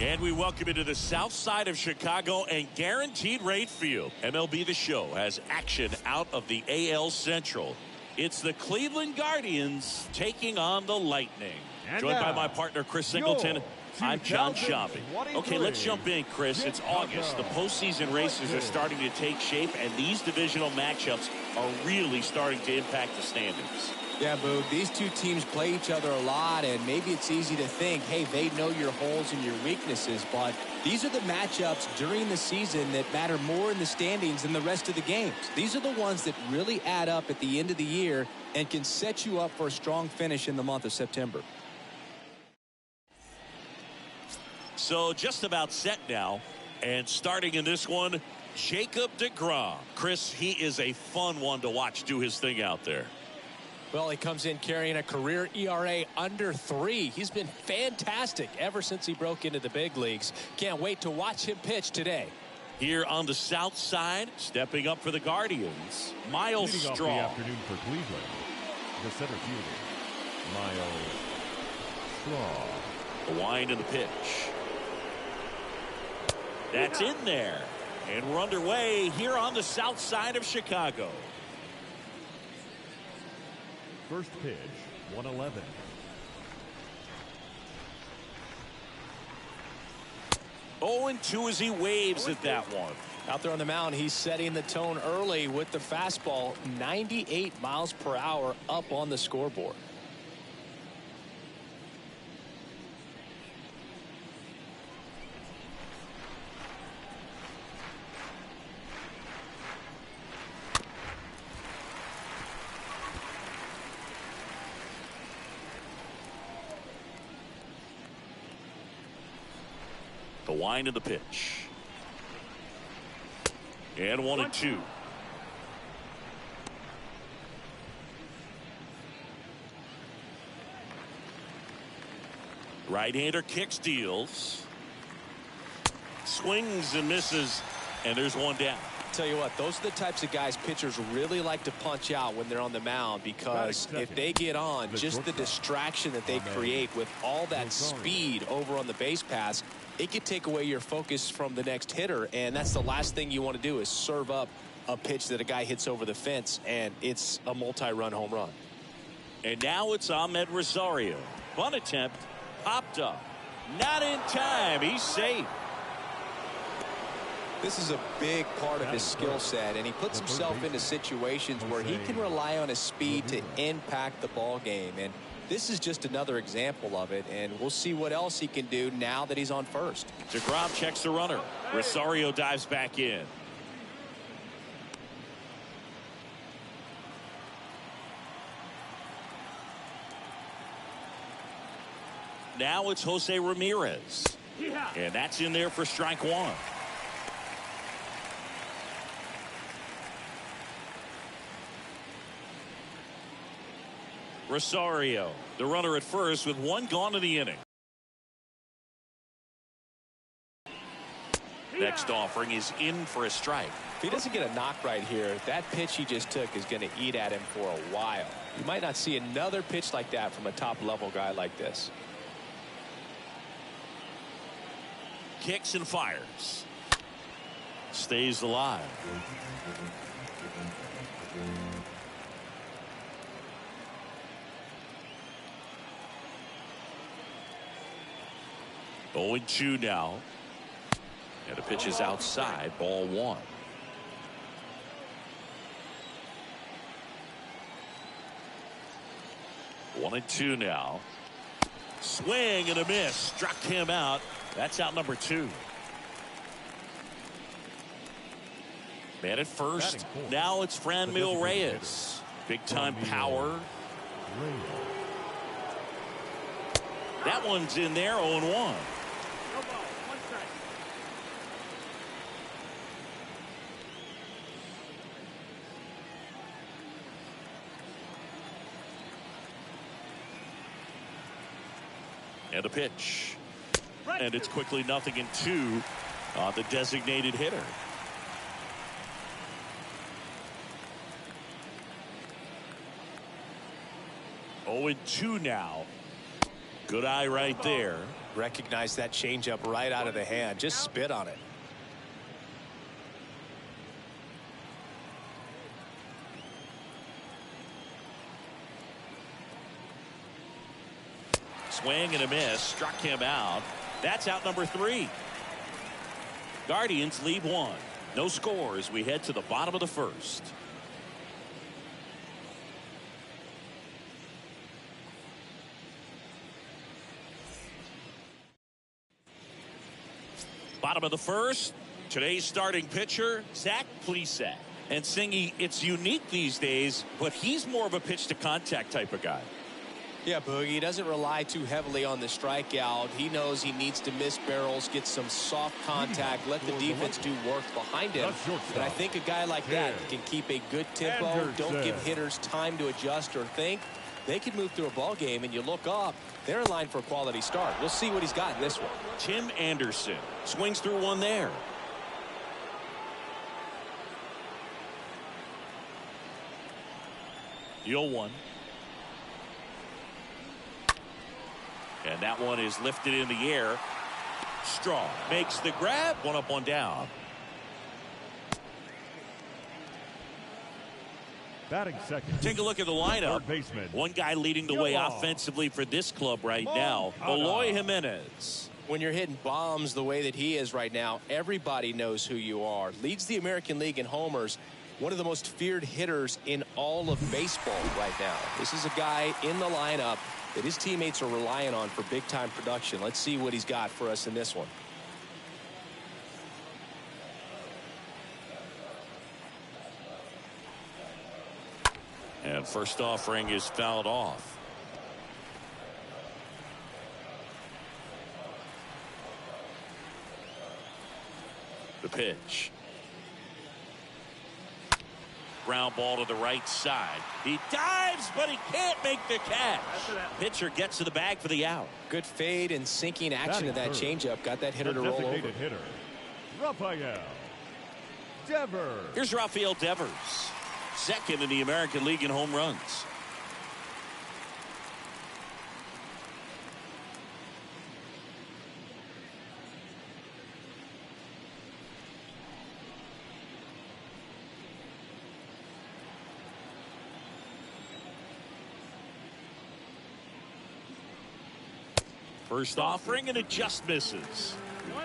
And we welcome you to the south side of Chicago and Guaranteed Rate Field. MLB The Show has action out of the AL Central. It's the Cleveland Guardians taking on the Lightning. And joined by now, my partner Chris Singleton. I'm John Schaube. Okay, let's jump in, Chris. It's August. The postseason races are starting to take shape, and these divisional matchups are really starting to impact the standings. Yeah, Boog, these two teams play each other a lot, and maybe it's easy to think, hey, they know your holes and your weaknesses, but these are the matchups during the season that matter more in the standings than the rest of the games. These are the ones that really add up at the end of the year and can set you up for a strong finish in the month of September. So just about set now, and starting in this one, Jacob deGrom. Chris, he is a fun one to watch do his thing out there. Well, he comes in carrying a career ERA under 3. He's been fantastic ever since he broke into the big leagues. Can't wait to watch him pitch today. Here on the south side, stepping up for the Guardians, Miles Leading off Straw. the afternoon for Cleveland, the center fielder, Miles Straw. The wind and the pitch. That's in there. And we're underway here on the south side of Chicago. First pitch, 111. Oh, and 2 as he waves at that one. Out there on the mound, he's setting the tone early with the fastball, 98 miles per hour up on the scoreboard. The wind of the pitch. And 1-2. Right-hander kicks, deals. Swings and misses. And there's one down. Tell you what, those are the types of guys pitchers really like to punch out when they're on the mound, because if they get on, just the distraction that they create with all that speed over on the base pass, it could take away your focus from the next hitter, and that's the last thing you want to do is serve up a pitch that a guy hits over the fence and it's a multi-run home run. And now it's Ahmed Rosario. Bunt attempt popped up. Not in time. He's safe. This is a big part of his skill set, and he puts himself into situations where he can rely on his speed to impact the ball game. And this is just another example of it, and we'll see what else he can do now that he's on first. deGrom checks the runner. Rosario dives back in. Now it's Jose Ramirez. And that's in there for strike 1. Rosario, the runner at first with 1 gone in the inning. Next offering is in for a strike. If he doesn't get a knock right here, that pitch he just took is going to eat at him for a while. You might not see another pitch like that from a top-level guy like this. Kicks and fires. Stays alive. Oh, 2 now. And the pitch is outside. Ball 1. One and 2 now. Swing and a miss. Struck him out. That's out number 2. Man at first. Now it's Franmil Reyes. Big time power. That one's in there. 0-1. And a pitch. And it's quickly 0-2 on the designated hitter. Oh, 2 now. Good eye right there. Recognize that changeup right out of the hand. Just spit on it. Swing and a miss. Struck him out. That's out number 3. Guardians leave 1. No score as we head to the bottom of the first. Bottom of the first. Today's starting pitcher, Zach Plesac. And Singy, it's unique these days, but he's more of a pitch to contact type of guy. Yeah, Boogie, he doesn't rely too heavily on the strikeout. He knows he needs to miss barrels, get some soft contact, let the defense do work behind him. And I think a guy like that can keep a good tempo, don't give hitters time to adjust or think. They can move through a ball game, and you look up, they're in line for a quality start. We'll see what he's got in this one. Tim Anderson swings through one there. The 0-1. And that one is lifted in the air. Strong makes the grab. 1 up, 1 down. Batting second. Take a look at the lineup. Third baseman. One guy leading the way offensively for this club right now, Eloy Jimenez. When you're hitting bombs the way that he is right now, everybody knows who you are. Leads the American League in homers. One of the most feared hitters in all of baseball right now. This is a guy in the lineup that his teammates are relying on for big-time production. Let's see what he's got for us in this one. And first offering is fouled off. The pitch. Ground ball to the right side. He dives, but he can't make the catch. Pitcher gets to the bag for the out. Good fade and sinking action of that changeup. Got that hitter to roll over. Hitter, Rafael Devers. Here's Rafael Devers, second in the American League in home runs. First offering, and it just misses. 1-0.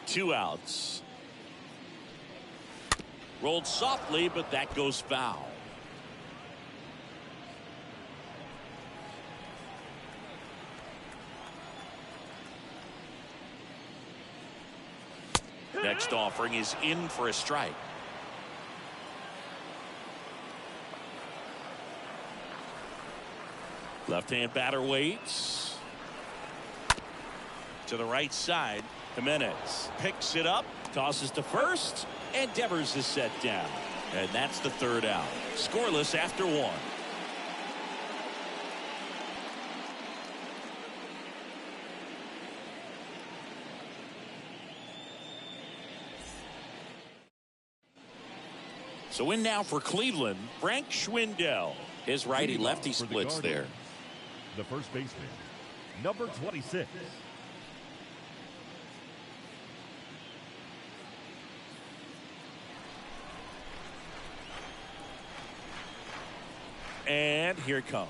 Two outs. Rolled softly, but that goes foul. Next offering is in for a strike. Left-hand batter waits. To the right side. Jimenez picks it up, tosses to first, and Devers is set down. And that's the third out. Scoreless after 1. So in now for Cleveland, Frank Schwindel. His righty-lefty splits there. The first baseman, number 26. And here it comes.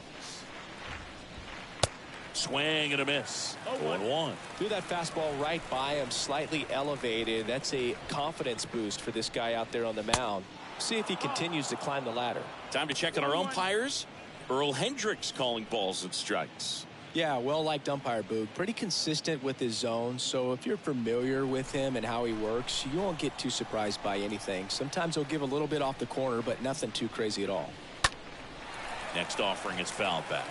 Swing and a miss. 1-1. Threw that fastball right by him, slightly elevated. That's a confidence boost for this guy out there on the mound. See if he continues to climb the ladder. Time to check on our umpires. Earl Hendricks calling balls and strikes. Yeah, well-liked umpire, Boog. Pretty consistent with his zone, so if you're familiar with him and how he works, you won't get too surprised by anything. Sometimes he'll give a little bit off the corner, but nothing too crazy at all. Next offering is fouled back.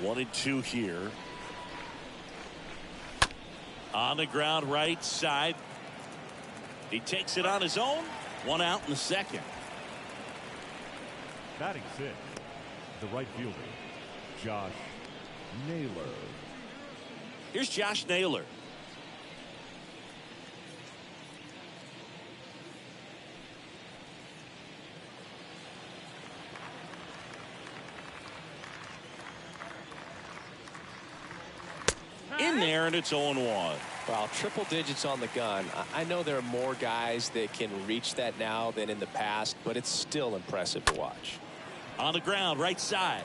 One and two here. On the ground right side. He takes it on his own. 1 out in the second. Batting 6, the right fielder, Josh Naylor. Here's Josh Naylor. in there, and it's 0-1. Well, triple digits on the gun. I know there are more guys that can reach that now than in the past, but it's still impressive to watch. On the ground, right side.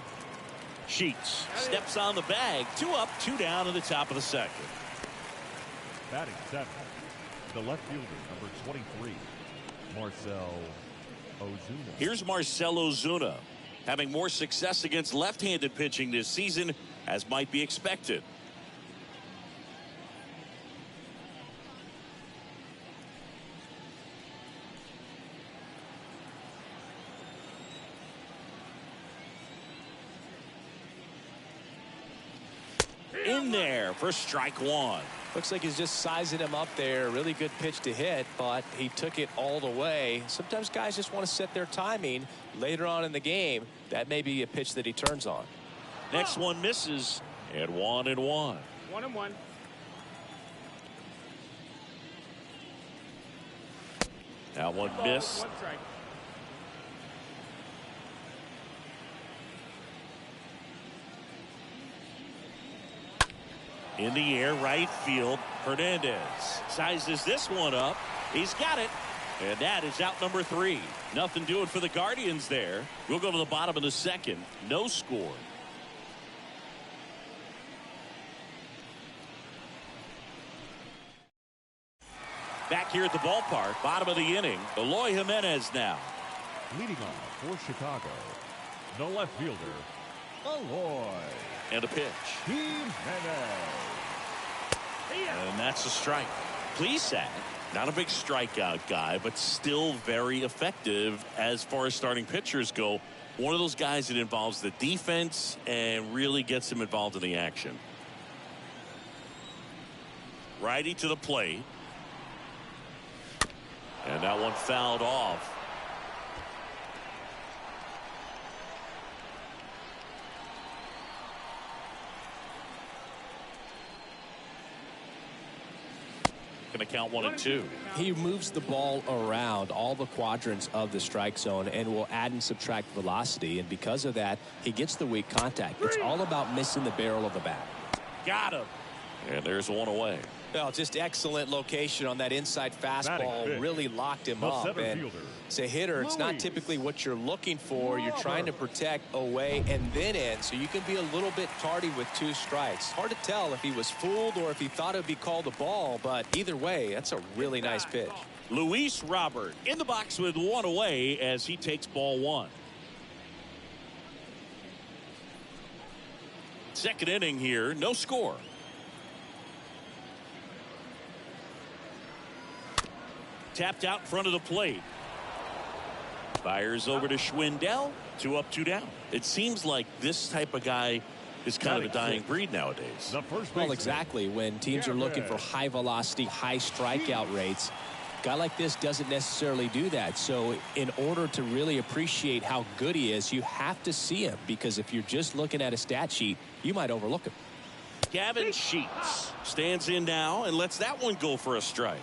Sheets steps on the bag. 2 up, 2 down in the top of the second. Batting 7th, the left fielder, number 23, Marcell Ozuna. Here's Marcell Ozuna, having more success against left-handed pitching this season, as might be expected. In there for strike 1. Looks like he's just sizing him up there. Really good pitch to hit, but he took it all the way. Sometimes guys just want to set their timing later on in the game. That may be a pitch that he turns on. Next one misses, and 1-1. 1-1. That one missed. 1 strike. In the air, right field. Hernandez sizes this one up. He's got it. And that is out number 3. Nothing doing for the Guardians there. We'll go to the bottom of the second. No score. Back here at the ballpark, bottom of the inning. Eloy Jimenez now. Leading off for Chicago, the left fielder, Eloy. And a pitch. And that's a strike. Plesac, not a big strikeout guy, but still very effective as far as starting pitchers go. One of those guys that involves the defense and really gets him involved in the action. Righty to the plate. And that one fouled off. Going to count 1 and 2. He moves the ball around all the quadrants of the strike zone and will add and subtract velocity, and because of that he gets the weak contact. It's all about missing the barrel of the bat. Got him. And there's 1 away. Well, just excellent location on that inside fastball. Really locked him up. And as a hitter, it's not typically what you're looking for. You're trying to protect away and then in, so you can be a little bit tardy with 2 strikes. Hard to tell if he was fooled or if he thought it would be called a ball, but either way, that's a really nice pitch. Luis Robert in the box with 1 away as he takes ball 1. Second inning here, no score. Tapped out in front of the plate. Fires over to Schwindel. 2 up, 2 down. It seems like this type of guy is kind of a dying breed nowadays. Well, exactly. When teams are looking for high velocity, high strikeout rates, a guy like this doesn't necessarily do that. So in order to really appreciate how good he is, you have to see him, because if you're just looking at a stat sheet, you might overlook him. Gavin Sheets stands in now and lets that one go for a strike.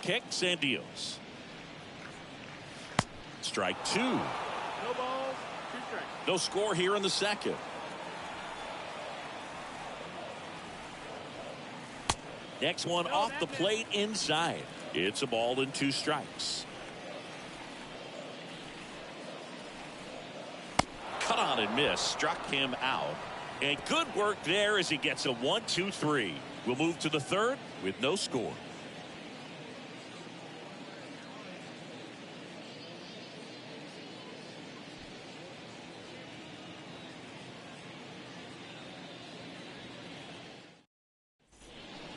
Kicks and deals. Strike 2. No balls, 2 strikes. No score here in the second. Next one off the plate inside. It's a ball and 2 strikes. Cut on and miss. Struck him out. And good work there as he gets a 1-2-3. We'll move to the third with no score.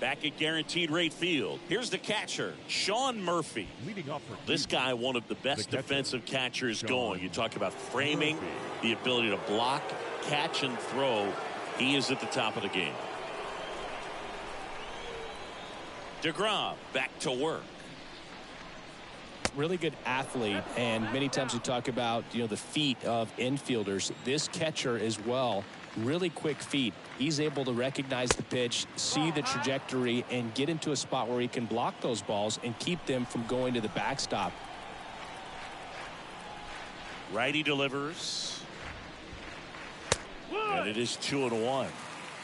Back at Guaranteed Rate Field. Here's the catcher, Sean Murphy. This guy, one of the best defensive catchers going. You talk about framing, the ability to block, catch, and throw. He is at the top of the game. DeGrom back to work. Really good athlete, and many times we talk about, the feet of infielders. This catcher as well, really quick feet. He's able to recognize the pitch, see the trajectory, and get into a spot where he can block those balls and keep them from going to the backstop. Righty delivers. And it is 2-1.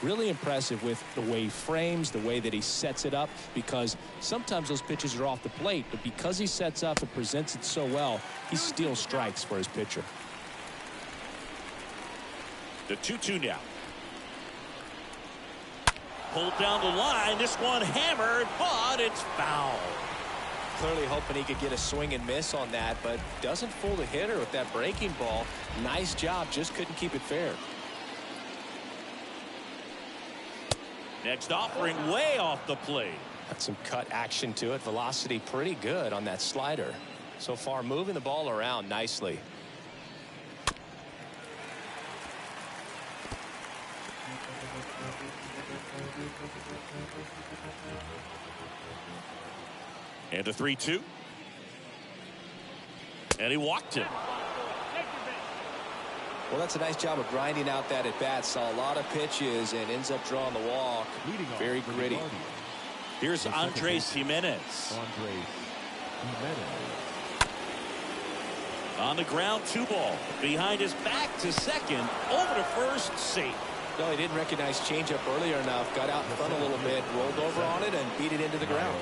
Really impressive with the way he frames, the way that he sets it up, because sometimes those pitches are off the plate, but because he sets up and presents it so well, he steals strikes for his pitcher. The 2-2 now. Pulled down the line. This one hammered, but it's foul. Clearly hoping he could get a swing and miss on that, but doesn't fool the hitter with that breaking ball. Nice job, just couldn't keep it fair. Next offering way off the plate. Got some cut action to it. Velocity pretty good on that slider. So far moving the ball around nicely. And a 3-2. And he walked him. Well, that's a nice job of grinding out that at bat. Saw a lot of pitches and ends up drawing the walk. Very gritty. Here's Andres Jimenez. On the ground, 2-ball. Behind his back to second. Over to first, safe. No, he didn't recognize changeup earlier enough. Got out in front a little bit, rolled over on it, and beat it into the ground.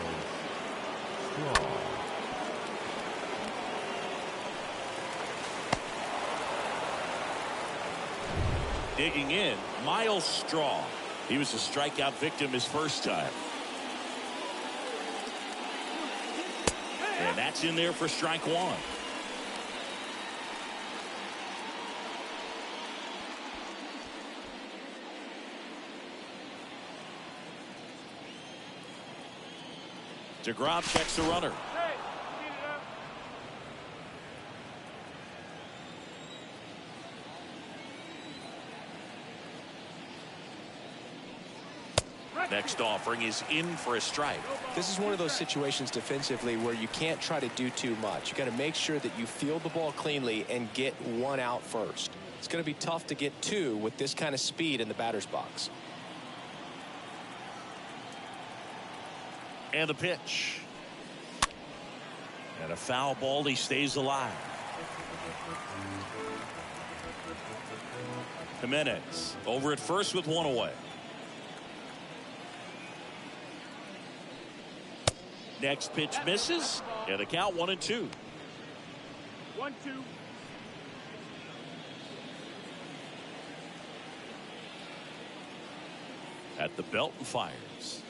Digging in, Miles Straw. He was a strikeout victim his first time. And that's in there for strike one. DeGrom checks the runner. Next offering is in for a strike. This is one of those situations defensively where you can't try to do too much. You got to make sure that you field the ball cleanly and get one out first. It's going to be tough to get two with this kind of speed in the batter's box. And the pitch. And a foul ball. He stays alive. Jimenez over at first with one away. Next pitch misses, and a count 1-2. 1-2. At the belt and fires.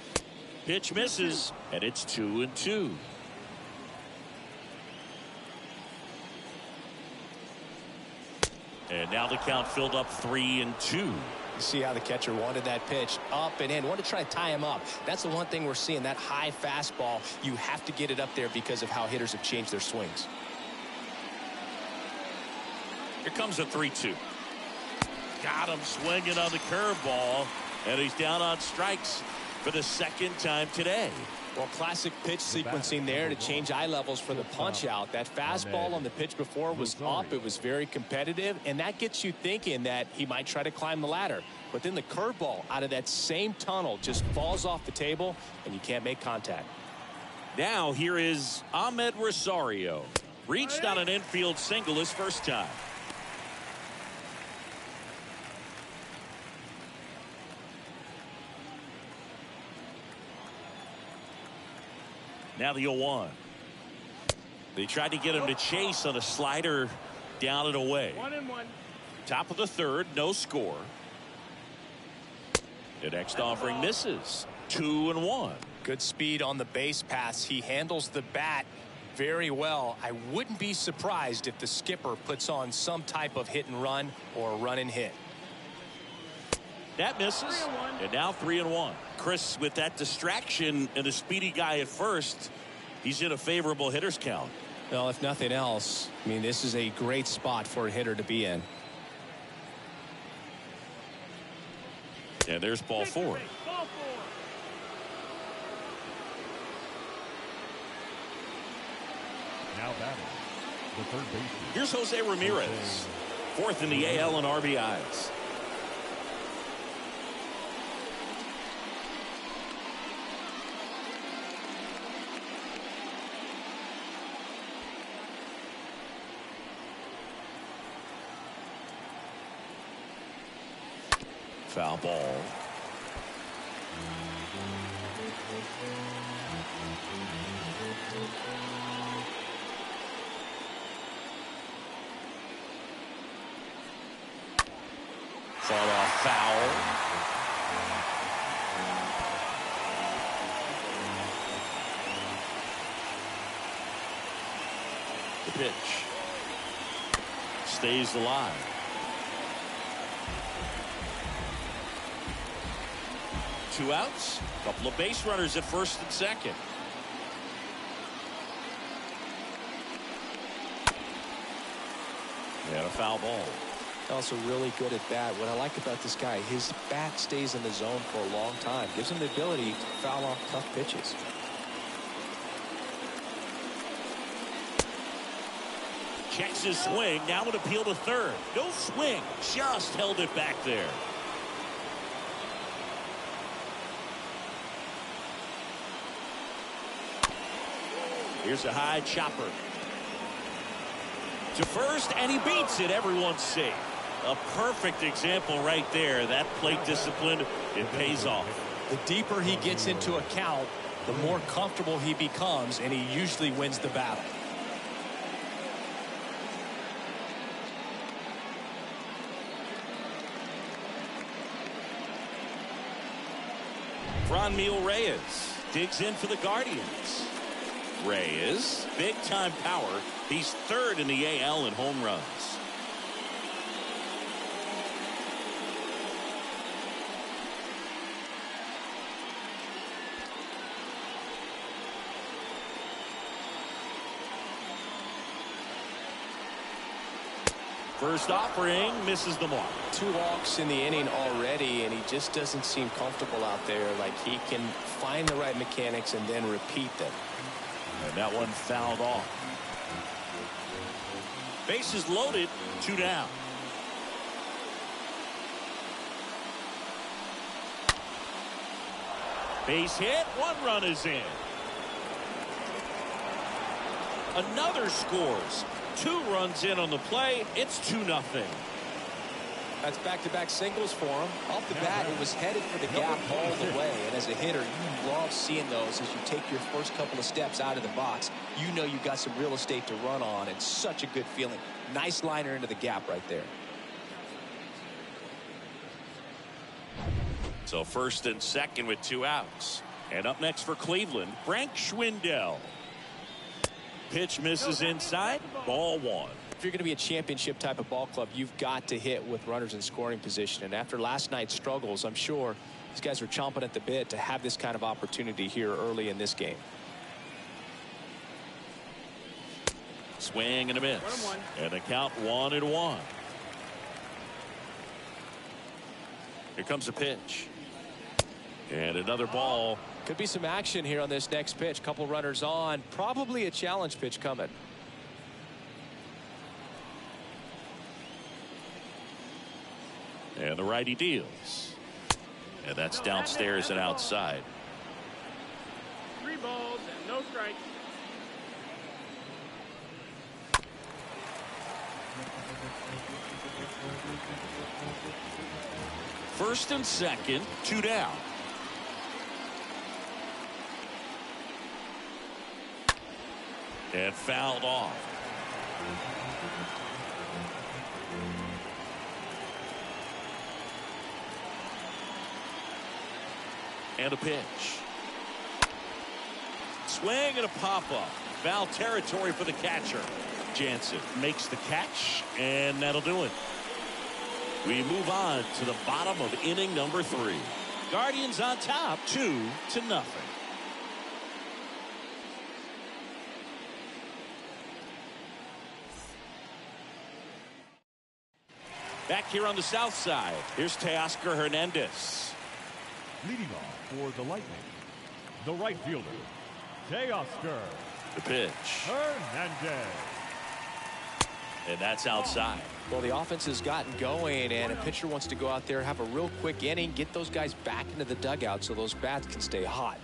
Pitch misses, and it's 2-2. And now the count filled up 3-2. You see how the catcher wanted that pitch up and in. Wanted to try to tie him up. That's the one thing we're seeing, that high fastball. You have to get it up there because of how hitters have changed their swings. Here comes a 3-2. Got him swinging on the curveball, and he's down on strikes for the second time today. Well, classic pitch sequencing there to change eye levels for the punch out. That fastball on the pitch before was up. It was very competitive, and that gets you thinking that he might try to climb the ladder. But then the curveball out of that same tunnel just falls off the table, and you can't make contact. Now here is Ahmed Rosario. Reached on an infield single his first time. Now the 0-1. They tried to get him to chase on a slider down and away. 1-1. Top of the third, no score. The next offering misses. 2-1. Good speed on the base pass. He handles the bat very well. I wouldn't be surprised if the skipper puts on some type of hit and run or run and hit. That misses. And now 3-1. Chris, with that distraction and a speedy guy at first, he's in a favorable hitter's count. Well, if nothing else, I mean, this is a great spot for a hitter to be in. And there's ball 4. Now batting, the third baseman. Here's Jose Ramirez, fourth in the AL in RBIs. Foul ball. Fought off foul. The pitch. Stays alive. Two outs. Couple of base runners at first and second. And a foul ball. Also really good at bat. What I like about this guy, his bat stays in the zone for a long time. Gives him the ability to foul off tough pitches. Checks his swing. Now an appeal to third. No swing. Just held it back there. Here's a high chopper. To first, and he beats it. Everyone's safe. A perfect example right there. That plate discipline, it pays off. The deeper he gets into a count, the more comfortable he becomes, and he usually wins the battle. Franmil Reyes digs in for the Guardians. Reyes, big-time power. He's third in the AL in home runs. First offering misses the mark. 2 walks in the inning already, and he just doesn't seem comfortable out there. Like he can find the right mechanics and then repeat them. And that one fouled off. Bases loaded, 2 down. Base hit, 1 run is in. Another scores. 2 runs in on the play. It's 2-0. That's back-to-back singles for him. Off the bat, it was headed for the gap all the way. And as a hitter, you love seeing those as you take your first couple of steps out of the box. You know you've got some real estate to run on. It's such a good feeling. Nice liner into the gap right there. So first and second with 2 outs. And up next for Cleveland, Frank Schwindel. Pitch misses inside. Ball 1. If you're going to be a championship type of ball club, you've got to hit with runners in scoring position. And after last night's struggles, I'm sure these guys are chomping at the bit to have this kind of opportunity here early in this game. Swing and a miss. 1-1. And the count 1-1. Here comes a pitch. And another ball. Could be some action here on this next pitch. Couple runners on. Probably a challenge pitch coming. And the righty deals. And that's downstairs and outside. 3 balls and no strikes. First and second, 2 down. And fouled off. And a pitch. Swing and a pop-up. Foul territory for the catcher. Jansen makes the catch, and that'll do it. We move on to the bottom of inning number 3. Guardians on top, 2-0. Back here on the south side, here's Teoscar Hernandez. Leading off for the Lightning, the right fielder, Teoscar The pitch. Hernandez. And that's outside. Well, the offense has gotten going, and a pitcher wants to go out there, have a real quick inning, get those guys back into the dugout so those bats can stay hot.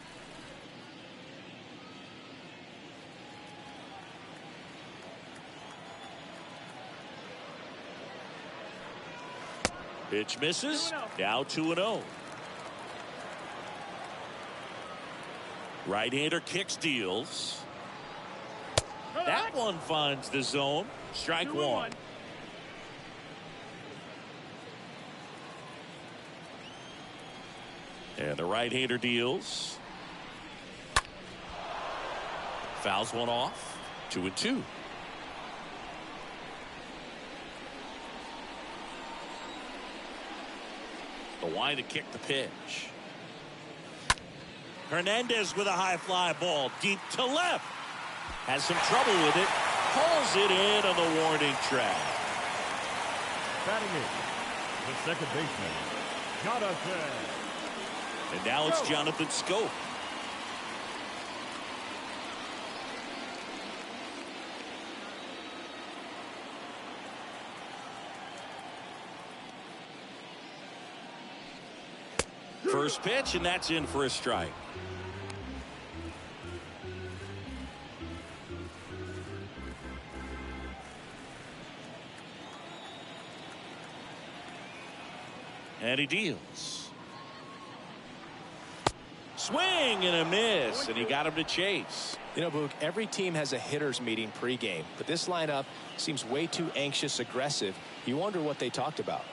Pitch misses. Now 2-0. Right-hander kicks, deals. That one finds the zone. Strike one. And the right-hander deals. Fouls one off. 2-2. The wind to kick the pitch. Hernandez with a high fly ball deep to left. Has some trouble with it. Pulls it in on the warning track. Batting in, the second baseman, Jonathan. And now it's Jonathan Scope. First pitch, and that's in for a strike. And he deals. Swing and a miss, and he got him to chase. You know, Boog, every team has a hitters meeting pregame, but this lineup seems way too anxious, aggressive. You wonder what they talked about.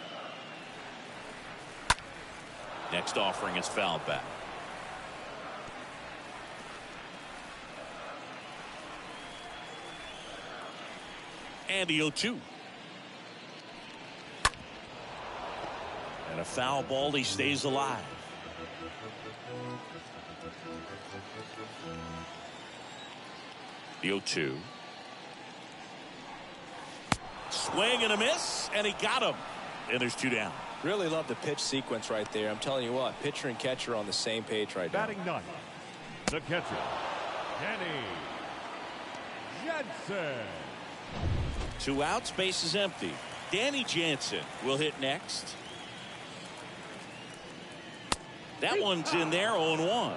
Next offering is fouled back. And the 0-2. And a foul ball, he stays alive. The 0-2. Swing and a miss, and he got him. And there's two down. Really love the pitch sequence right there. I'm telling you what, pitcher and catcher on the same page right now. Batting ninth, the catcher, Danny Jansen. 2 outs, base is empty. Danny Jansen will hit next. That one's in there, 0-1.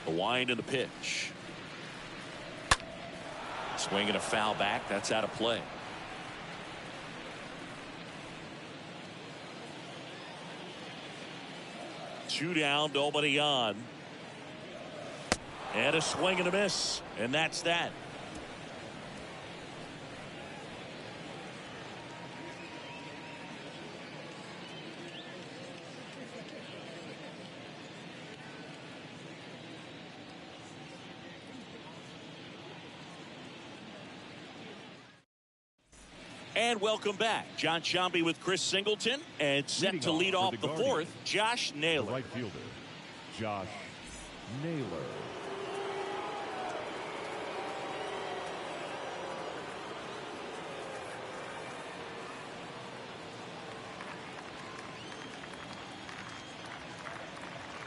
The wind and the pitch. Swing and a foul back. That's out of play. Two down, nobody on. And a swing and a miss. And that's that. And welcome back. John Sciambi with Chris Singleton, and set to lead off the fourth, Josh Naylor. Right fielder, Josh Naylor.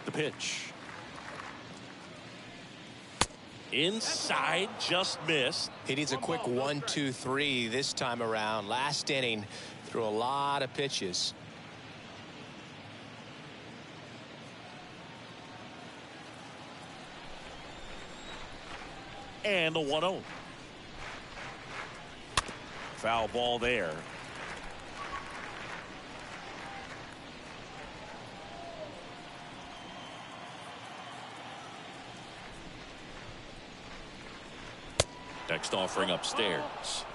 The pitch. Inside, just missed. He needs a quick 1-2-3 this time around. Last inning, threw a lot of pitches. And the 1-0. Foul ball there. Next offering upstairs.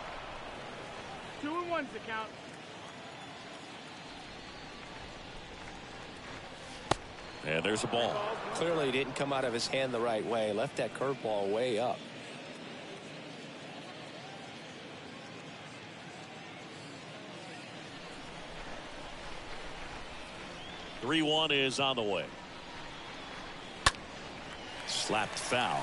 2-1's the count. And there's a ball. Clearly didn't come out of his hand the right way. Left that curveball way up. The 3-1 is on the way. Slapped foul.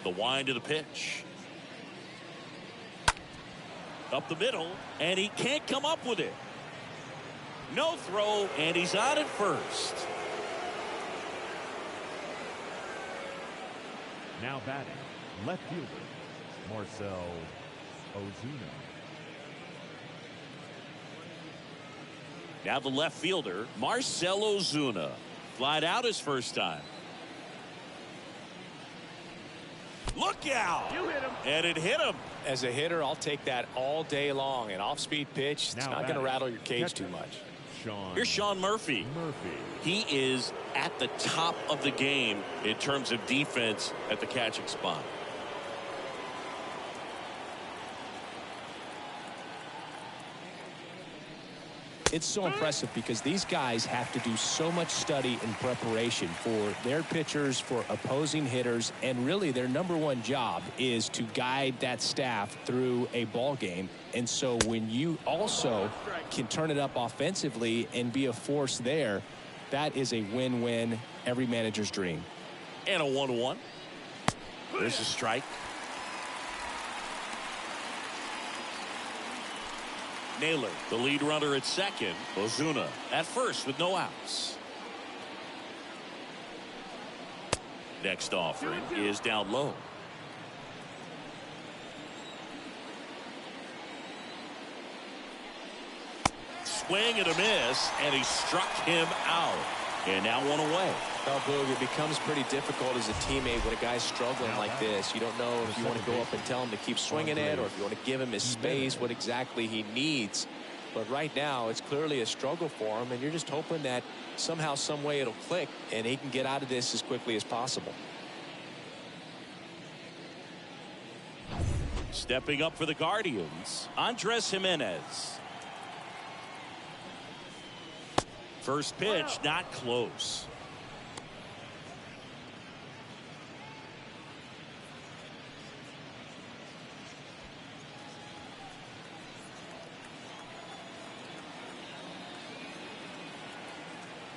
The wind of the pitch. Up the middle, and he can't come up with it. No throw, and he's on at first. Now batting, left fielder, Marcell Ozuna. Now the left fielder, Marcell Ozuna. Flied out his first time. Look out! You hit him. And it hit him. As a hitter, I'll take that all day long. An off-speed pitch, it's not going to rattle your cage too much. Here's Sean Murphy. He is at the top of the game in terms of defense at the catching spot. It's so impressive because these guys have to do so much study and preparation for their pitchers, for opposing hitters, and really their #1 job is to guide that staff through a ball game. And so when you also can turn it up offensively and be a force there, that is a win-win, every manager's dream. And a 1-1. There's a strike. Naylor, the lead runner at second. Ozuna at first with no outs. Next offering is down low. Swing and a miss, and he struck him out. And now one away. Well, Boog, it becomes pretty difficult as a teammate when a guy's struggling like this. You don't know if you want to go up and tell him to keep swinging it or if you want to give him his space, what exactly he needs. But right now, it's clearly a struggle for him, and you're just hoping that somehow, some way it'll click, and he can get out of this as quickly as possible. Stepping up for the Guardians, Andres Jimenez. First pitch, not close.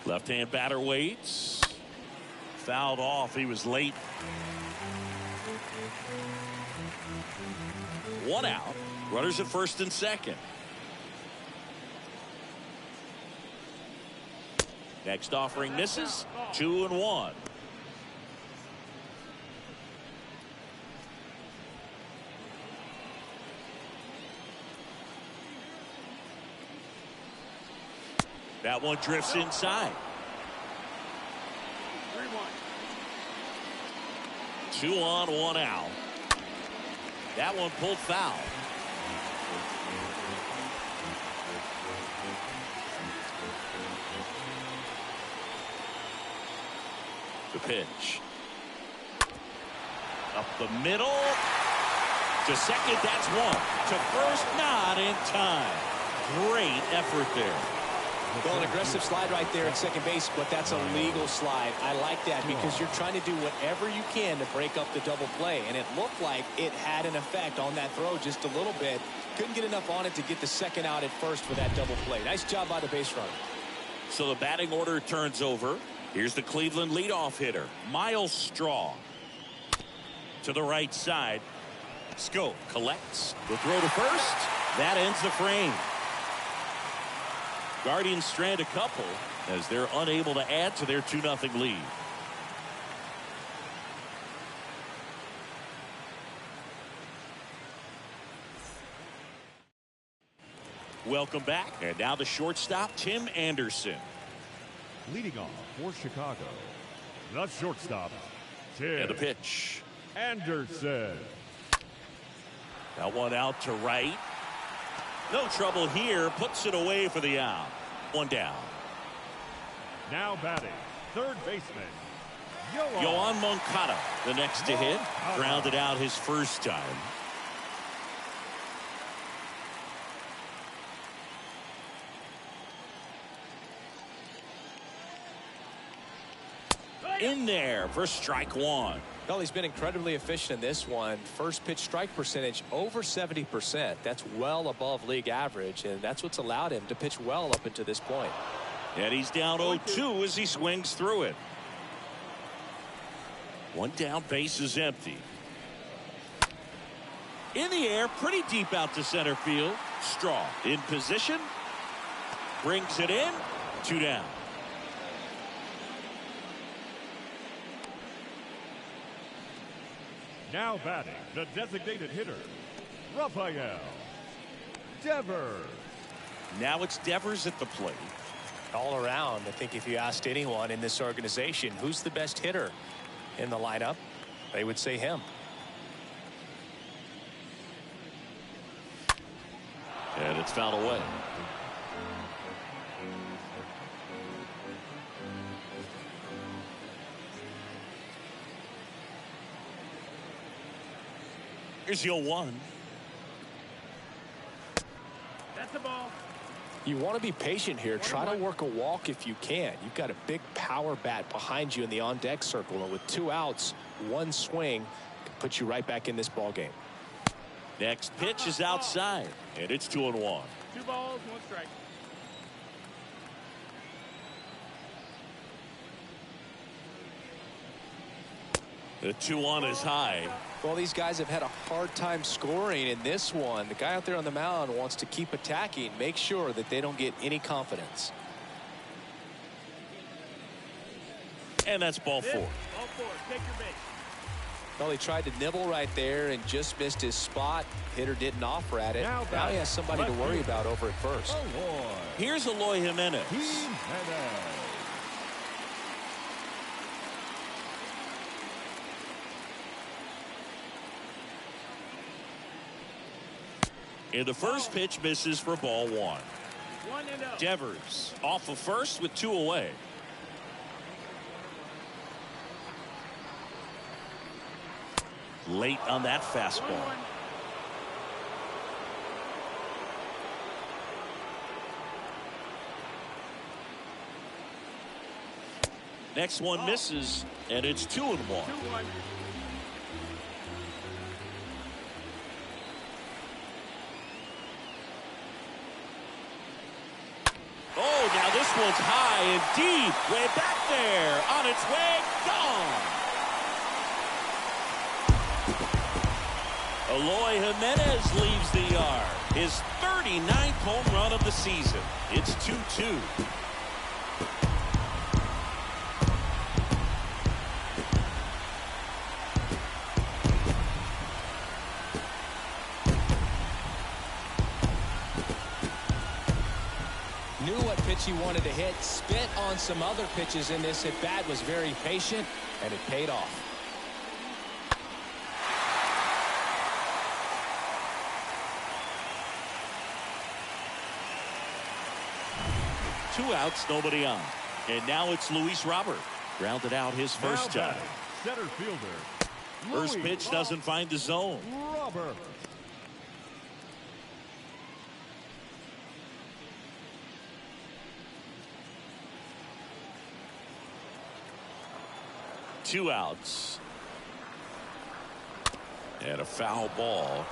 Left-hand batter waits. Fouled off. He was late. One out. Runners at first and second. Next offering misses. 2-1. That one drifts inside. 3-1. 2 on, 1 out. That one pulled foul. The pitch. Up the middle. To second, that's one. To first, not in time. Great effort there. Well, an aggressive slide right there at second base, but that's a legal slide. I like that because you're trying to do whatever you can to break up the double play, and it looked like it had an effect on that throw just a little bit. Couldn't get enough on it to get the second out at first with that double play. Nice job by the base runner. So the batting order turns over. Here's the Cleveland leadoff hitter, Miles Straw. To the right side. Scope collects. The throw to first. That ends the frame. Guardians strand a couple as they're unable to add to their 2-0 lead. Welcome back. And now the shortstop, Tim Anderson. Leading off for Chicago, the shortstop, Tim And the pitch. Anderson. That one out to right. No trouble here. Puts it away for the out. One down. Now batting, third baseman, Yoan Moncada, the next to hit. Grounded out his first time. In there for strike one. Well, he's been incredibly efficient in this one. First pitch strike percentage over 70%. That's well above league average, and that's what's allowed him to pitch well up until this point. And he's down 0-2 as he swings through it. One down, base is empty. In the air, pretty deep out to center field. Straw in position. Brings it in. 2 down. Now batting, the designated hitter, Rafael Devers. Now it's Devers at the plate. All around, I think if you asked anyone in this organization who's the best hitter in the lineup, they would say him. And it's fouled away. Here's your 1. That's the ball. You want to be patient here. Try to work a walk if you can. You've got a big power bat behind you in the on-deck circle, and with 2 outs, 1 swing can put you right back in this ball game. Next pitch is outside, and it's 2-1. 2 balls, 1 strike. The 2-1 is high. Well, these guys have had a hard time scoring in this one. The guy out there on the mound wants to keep attacking, make sure that they don't get any confidence. And that's ball 4. Ball 4. Take your base. Well, he tried to nibble right there and just missed his spot. Hitter didn't offer at it. Now he has somebody to worry about over at first. Here's Eloy Jimenez. And the first pitch misses for ball 1. 1-0. Devers off of first with 2 away. Late on that fastball. 1-1. Next one misses, and it's 2-1. 2-1. Oh, now this one's high and deep, way back there, on its way, gone. Eloy Jimenez leaves the yard. His 39th home run of the season. It's 2-2. Knew what pitch he wanted to hit, spit on some other pitches in this at bat, was very patient, and it paid off. Two outs, nobody on. And now it's Luis Robert. Grounded out his first time. Center fielder. First pitch doesn't find the zone. Robert. Two outs. And a foul ball.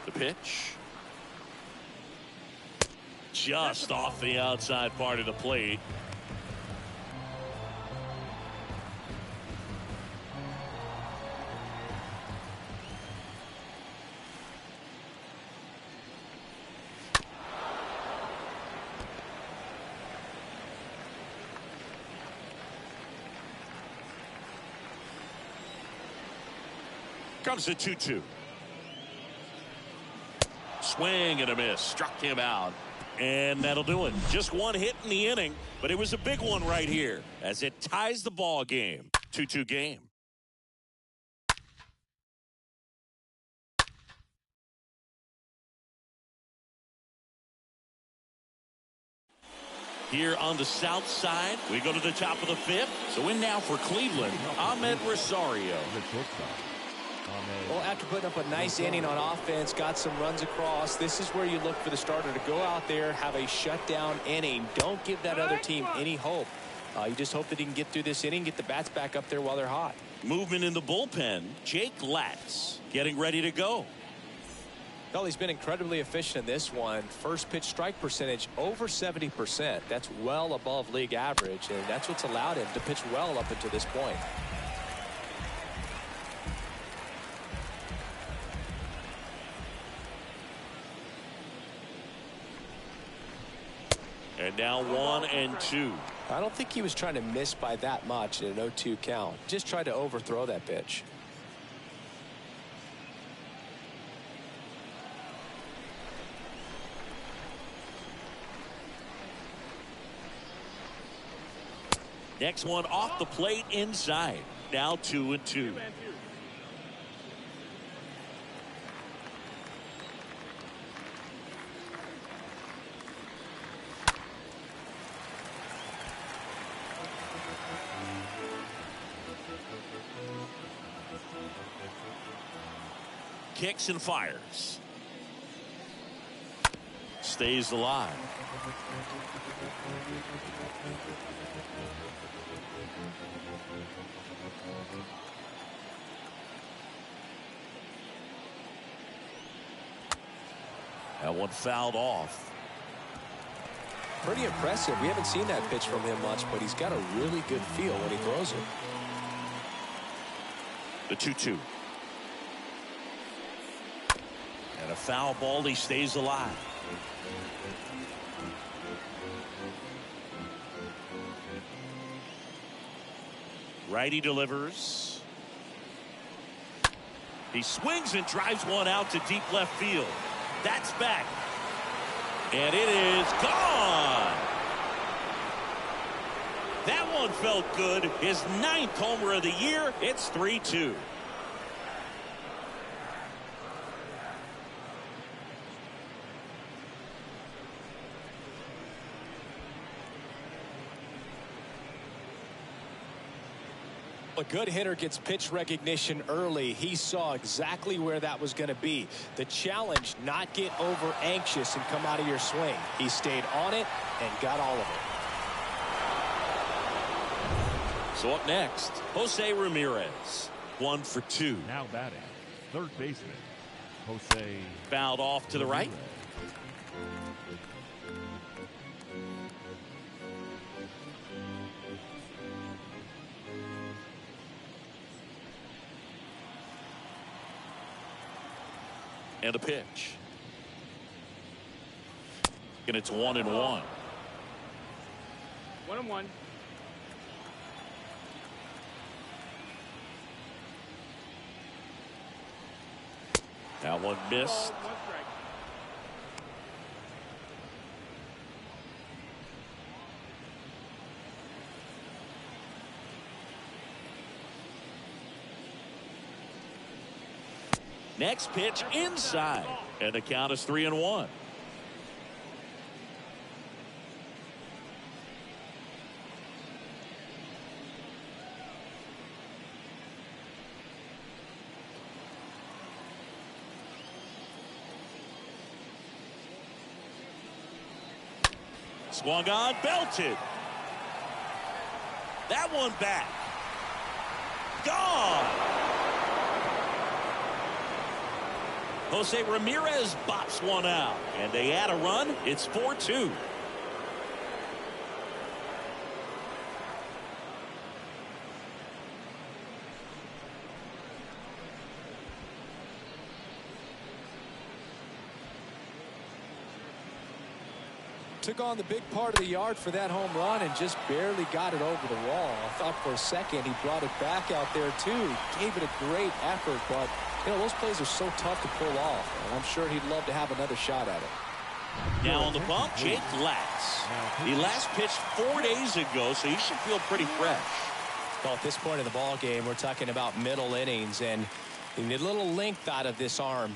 The pitch. Just off the outside part of the plate. Comes the 2-2. Swing and a miss. Struck him out. And that'll do it. Just one hit in the inning, but it was a big one right here as it ties the ball game. 2-2 game. Here on the south side, we go to the top of the fifth. So in now for Cleveland, Ahmed Rosario. Well, after putting up a nice inning on offense, got some runs across, this is where you look for the starter to go out there, have a shutdown inning. Don't give that other team any hope. You just hope that he can get through this inning, get the bats back up there while they're hot. Movement in the bullpen. Jake Latz getting ready to go. Well, he's been incredibly efficient in this one. First pitch strike percentage over 70%. That's well above league average, and that's what's allowed him to pitch well up until this point. And now 1-2. I don't think he was trying to miss by that much in an 0-2 count. Just tried to overthrow that pitch. Next one off the plate inside. Now 2-2. Kicks and fires. Stays alive. That one fouled off. Pretty impressive. We haven't seen that pitch from him much, but he's got a really good feel when he throws it. The 2-2. And a foul ball. He stays alive. Righty delivers. He swings and drives one out to deep left field. That's back. And it is gone. That one felt good. His 9th homer of the year. It's 3-2. A good hitter gets pitch recognition early. He saw exactly where that was going to be. The challenge, not get over anxious and come out of your swing. He stayed on it and got all of it. So up next, Jose Ramirez. 1 for 2. Now batting, third baseman, Jose. Fouled off to the right. And a pitch. And it's 1-1. 1-1. That one missed. Ball, 1 strike. Next pitch inside. And the count is 3-1. Swung on, belted. That one back. Gone. Jose Ramirez bops one out, and they add a run. It's 4-2. Took on the big part of the yard for that home run and just barely got it over the wall. I thought for a second he brought it back out there too. He gave it a great effort, but you know, those plays are so tough to pull off, and I'm sure he'd love to have another shot at it. Now on the bump, Jake Latz. He last pitched 4 days ago, so he should feel pretty fresh. Well, at this point in the ball game, we're talking about middle innings, and you need a little length out of this arm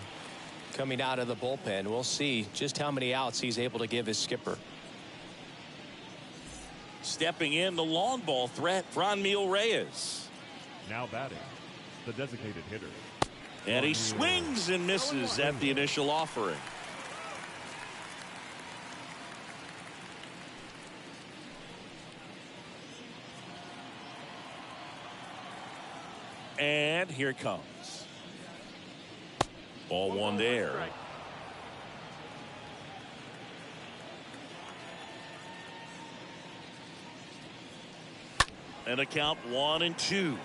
coming out of the bullpen. We'll see just how many outs he's able to give his skipper. Stepping in, the long ball threat, Franmil Reyes. Now batting, the designated hitter. And he swings and misses at the initial offering. And here it comes. Ball one there. And a count 1-2.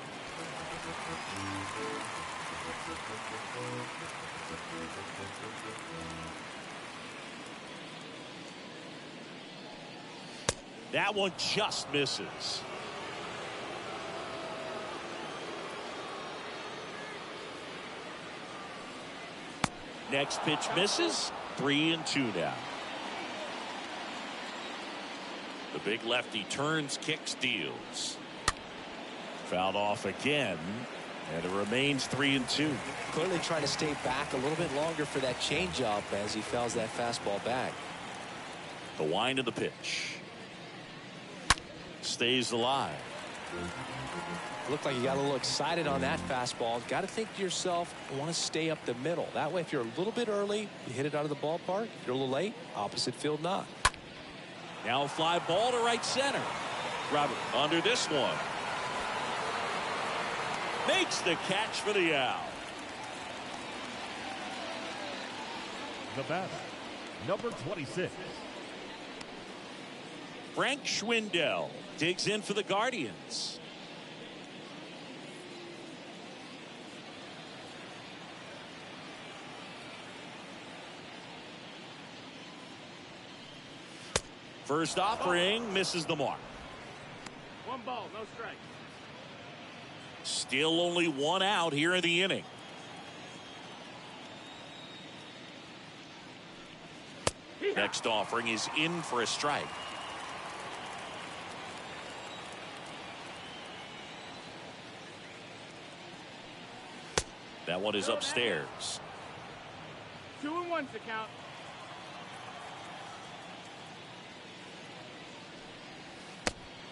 That one just misses. Next pitch misses. 3-2 now. The big lefty turns, kicks, deals. Fouled off again, and it remains 3-2. Clearly trying to stay back a little bit longer for that changeup as he fouls that fastball back. The wind of the pitch. Stays alive. Looked like you got a little excited on that fastball. Got to think to yourself, I want to stay up the middle. That way, if you're a little bit early, you hit it out of the ballpark. If you're a little late, opposite field knock. Now a fly ball to right center. Robert under this one. Makes the catch for the out. The batter, number 26. Frank Schwindel digs in for the Guardians. First offering misses the mark. 1 ball, no strike. Still only 1 out here in the inning. Next offering is in for a strike. That one is upstairs. 2-1 to count.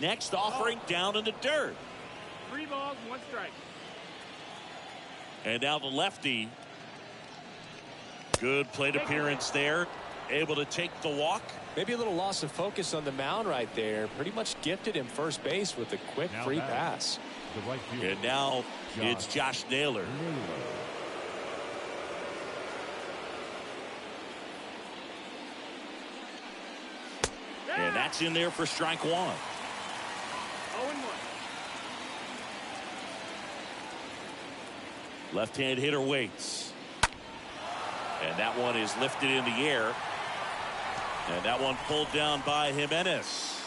Next offering down in the dirt. 3 balls, 1 strike. And now the lefty. Good plate appearance there. Able to take the walk. Maybe a little loss of focus on the mound right there. Pretty much gifted him first base with a quick free pass. The right fielder. And now it's Josh Naylor. And that's in there for strike 1. 0-1. Left-hand hitter waits. And that one is lifted in the air. And that one pulled down by Jimenez.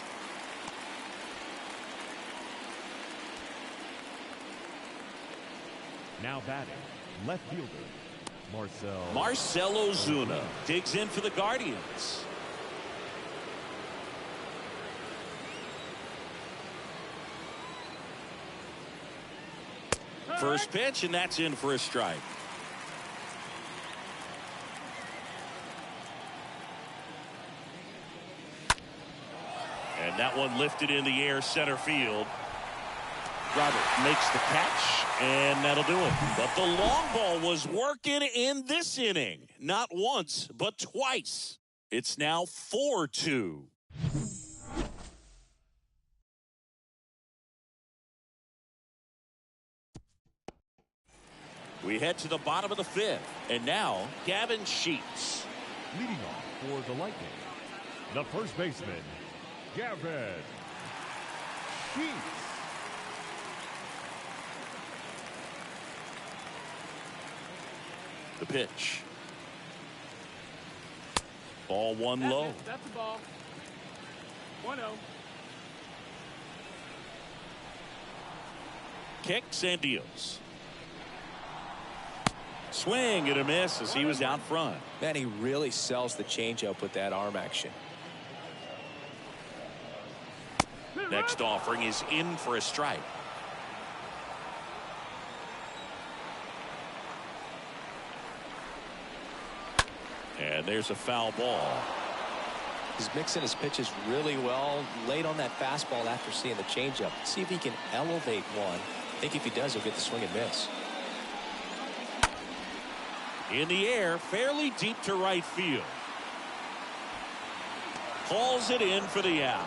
Now batting, left fielder, Marcell Ozuna digs in for the Guardians. First pitch, and that's in for a strike. And that one lifted in the air, center field. Robert makes the catch, and that'll do it. But the long ball was working in this inning. Not once, but twice. It's now 4-2. We head to the bottom of the 5th. And now, Gavin Sheets. leading off for the Lightning, the first baseman, Gavin Sheets. The pitch. Ball 1 low. That's a ball. 1-0. Kicks and deals. Swing and a miss as he was out front. Man, he really sells the changeup with that arm action. Next offering is in for a strike. And there's a foul ball. He's mixing his pitches really well. Late on that fastball after seeing the changeup. See if he can elevate one. I think if he does, he'll get the swing and miss. In the air, fairly deep to right field. Calls it in for the out.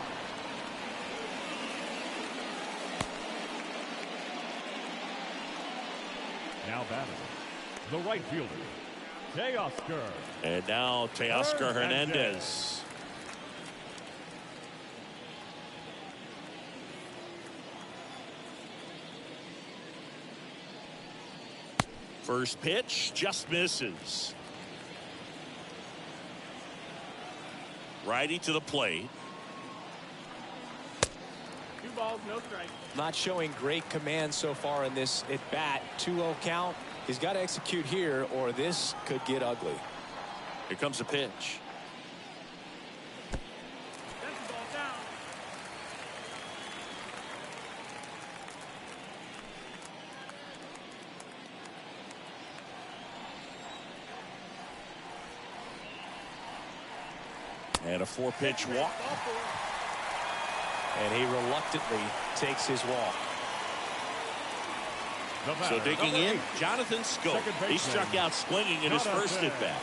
Now batting, the right fielder, Teoscar. And now Teoscar Hernandez. First pitch just misses. Righty to the plate. 2 balls, no strike. Not showing great command so far in this at bat. 2-0 count. He's got to execute here or this could get ugly. Here comes the pitch. That's the ball down. And a 4-pitch walk. And he reluctantly takes his walk. So digging in, Jonathan Scope. He struck out swinging in his first at-bat.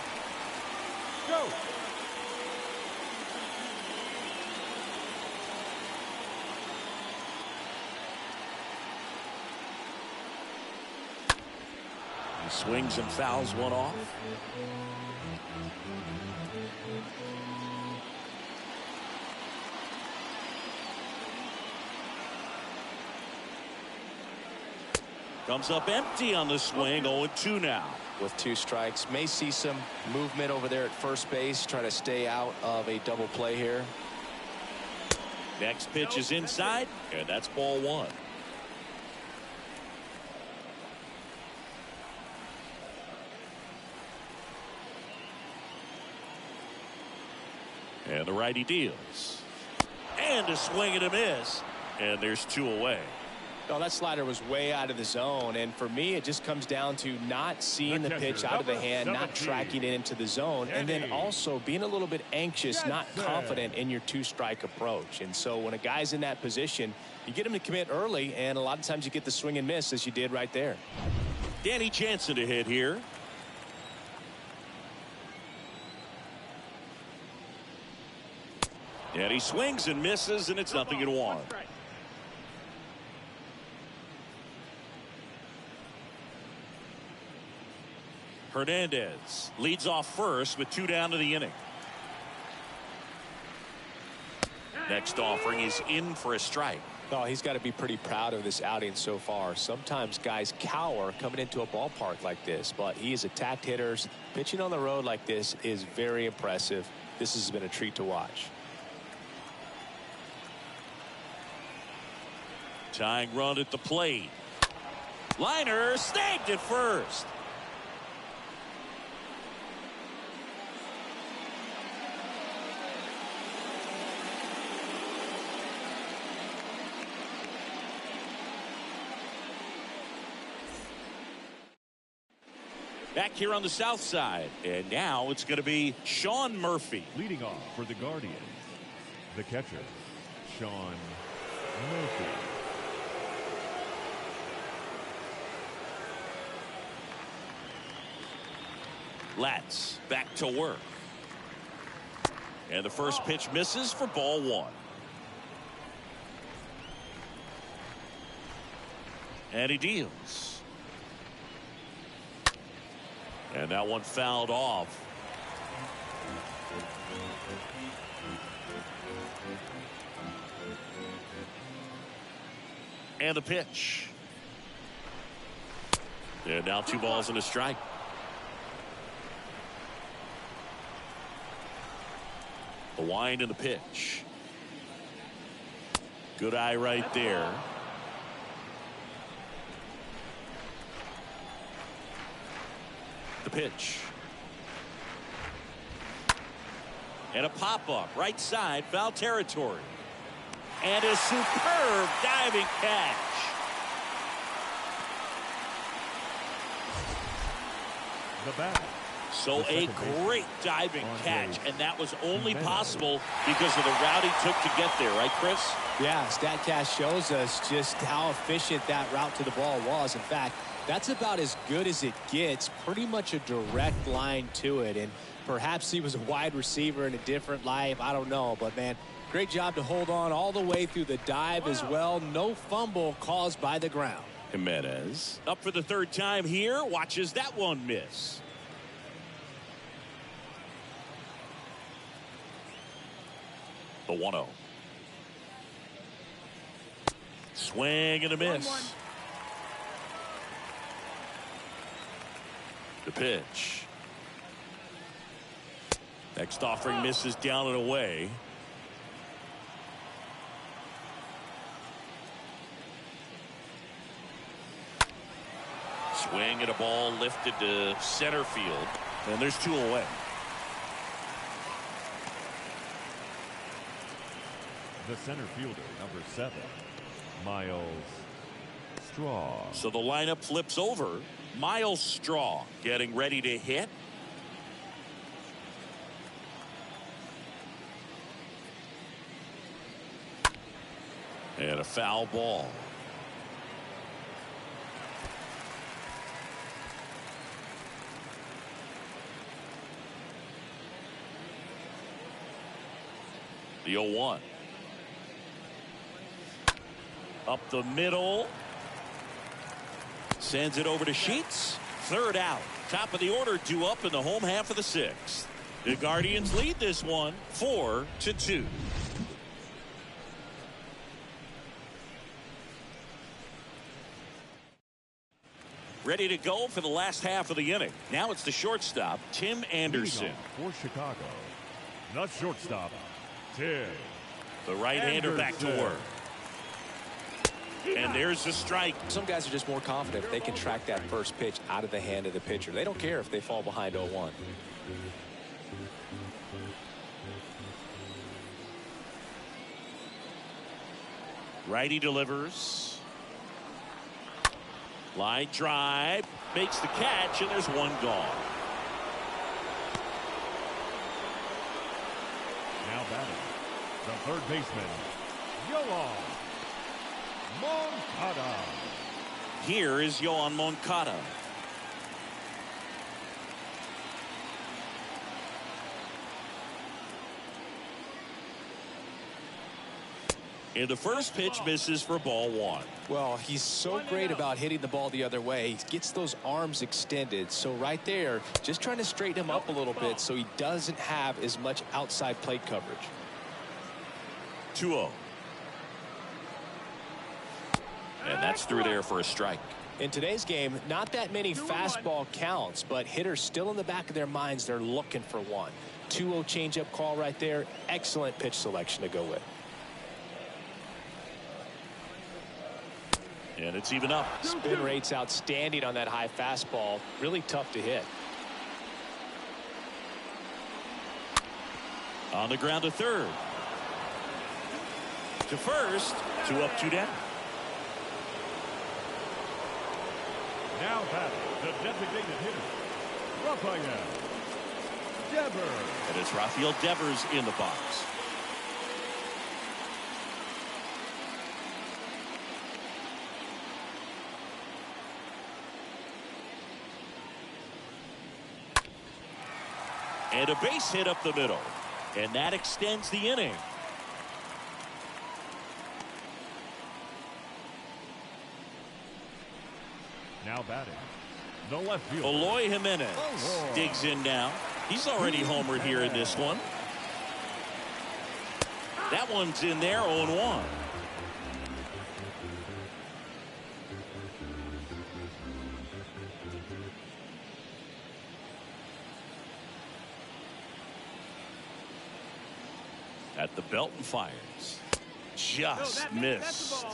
He swings and fouls one off. Comes up empty on the swing. 0-2 now. With 2 strikes. May see some movement over there at first base. Try to stay out of a double play here. Next pitch is inside, and that's ball 1. And the righty deals. And a swing and a miss. And there's 2 away. No, that slider was way out of the zone, and for me it just comes down to not seeing the pitch out of the hand, not tracking it into the zone, and then also being a little bit anxious, not confident in your 2-strike approach. And so when a guy's in that position, you get him to commit early, and a lot of times you get the swing and miss as you did right there. Danny Jansen to hit here. And he swings and misses, and it's 0-1. Hernandez leads off first with 2 down to the inning. Next offering is in for a strike. Oh, he's got to be pretty proud of this outing so far. Sometimes guys cower coming into a ballpark like this, but he has attacked hitters. Pitching on the road like this is very impressive. This has been a treat to watch. Tying run at the plate. Liner snagged at first. Back here on the south side, and now it's going to be Sean Murphy. Leading off for the Guardians, the catcher, Sean Murphy. Latz back to work. And the first pitch misses for ball 1. And he deals. And that one fouled off. And the pitch. And now 2 balls and a strike. The wind and the pitch. Good eye right there. The pitch. And a pop-up right side, foul territory. And a superb diving catch. The bat. So a great diving catch, and that was only possible because of the route he took to get there, right, Chris? Yeah, StatCast shows us just how efficient that route to the ball was. In fact, that's about as good as it gets, pretty much a direct line to it. And perhaps he was a wide receiver in a different life. I don't know. But, man, great job to hold on all the way through the dive as well. No fumble caused by the ground. Jimenez up for the 3rd time here. Watches that one miss. The 1-0. Swing and a miss. The pitch. Next offering misses down and away. Swing and a ball lifted to center field. And there's 2 away. The center fielder, number 7, Miles Straw. So the lineup flips over. Miles Straw getting ready to hit. And a foul ball. The 0-1. Up the middle. Sends it over to Sheets. Third out. Top of the order due up in the home half of the sixth. The Guardians lead this one 4-2. Ready to go for the last half of the inning. Now it's the shortstop, Tim Anderson. For Chicago, the shortstop, Tim. The right-hander back to work. And there's the strike. Some guys are just more confident if they can track that first pitch out of the hand of the pitcher. They don't care if they fall behind 0-1. Righty delivers. Line drive, makes the catch, and there's one gone. Now batting, the third baseman, Yoan Moncada. Here is Yoan Moncada. And the first pitch misses for ball one. Well, he's so great about hitting the ball the other way. He gets those arms extended. So right there, just trying to straighten him up a little bit so he doesn't have as much outside plate coverage. 2-0. And that's through there for a strike. In today's game, not that many fastball counts, but hitters still in the back of their minds, they're looking for one. 2-0 changeup call right there. Excellent pitch selection to go with. And it's even up. Spin rate's outstanding on that high fastball. Really tough to hit. On the ground to third. To first. 2 up, 2 down. Now batting, the designated hitter, Rafael Devers. And it's Rafael Devers in the box. And a base hit up the middle. And that extends the inning. Now batting, the left fielder, Eloy Jimenez digs in now. He's already homered here in this one. That one's in there, 0-1. At the belt and fires. Just missed.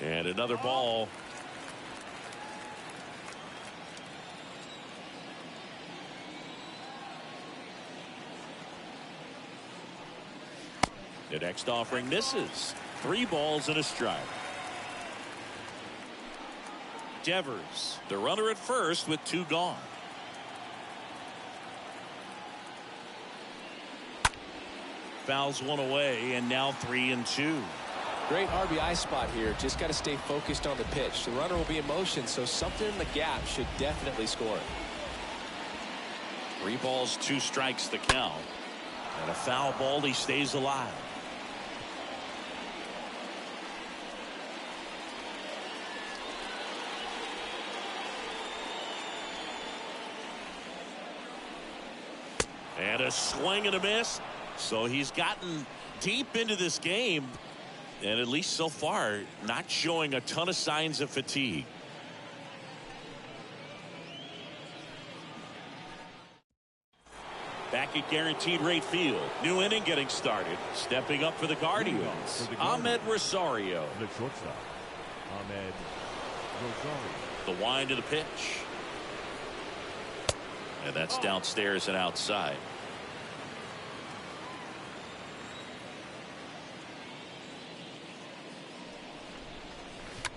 And another ball. The next offering misses. 3 balls and a strike. Devers, the runner at first with 2 gone. Fouls one away, and now 3-2. Great RBI spot here. Just got to stay focused on the pitch. The runner will be in motion, so something in the gap should definitely score it. 3 balls, 2 strikes the count. And a foul ball, he stays alive. And a swing and a miss. So he's gotten deep into this game. And at least so far, not showing a ton of signs of fatigue. Back at Guaranteed Rate Field. New inning getting started. Stepping up for the Guardians. Ahmed Rosario. the shortstop, Ahmed Rosario. The wind of the pitch. And that's downstairs and outside.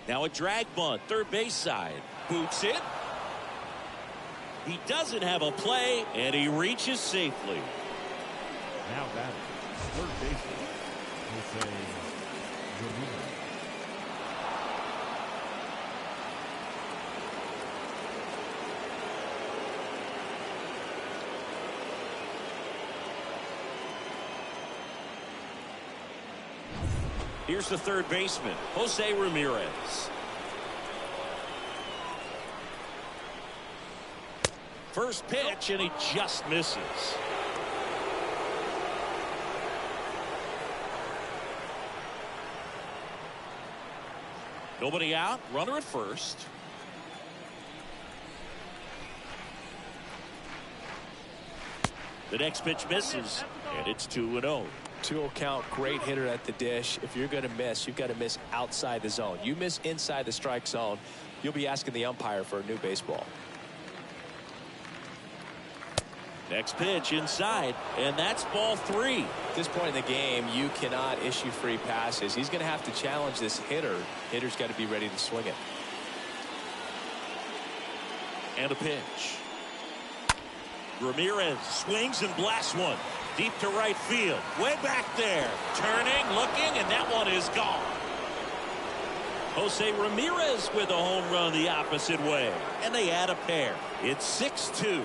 Now a drag bunt, third base side. Boots it. He doesn't have a play, and he reaches safely. Now batting, third baseman, Jose Ramirez. Here's the third baseman, Jose Ramirez. First pitch, and he just misses. Nobody out, runner at first. The next pitch misses, and it's 2-0. 2-0 count, great hitter at the dish. If you're going to miss, you've got to miss outside the zone. You miss inside the strike zone, you'll be asking the umpire for a new baseball. Next pitch inside, and that's ball 3. At this point in the game, you cannot issue free passes. He's going to have to challenge this hitter. Hitter's got to be ready to swing it. And a pitch. Ramirez swings and blasts one. Deep to right field. Way back there. Turning, looking, and that one is gone. Jose Ramirez with a home run the opposite way. And they add a pair. It's 6-2.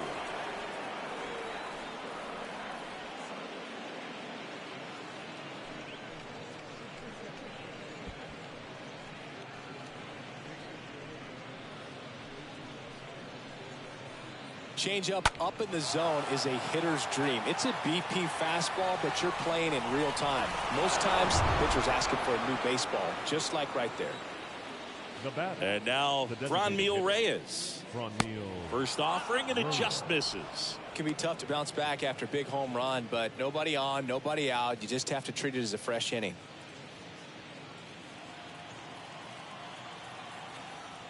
Changeup up in the zone is a hitter's dream. It's a BP fastball, but you're playing in real time. Most times, the pitcher's asking for a new baseball, just like right there. The batter. And now, Franmil Reyes. Franmil. First offering, and it just misses. It can be tough to bounce back after a big home run, but nobody on, nobody out. You just have to treat it as a fresh inning.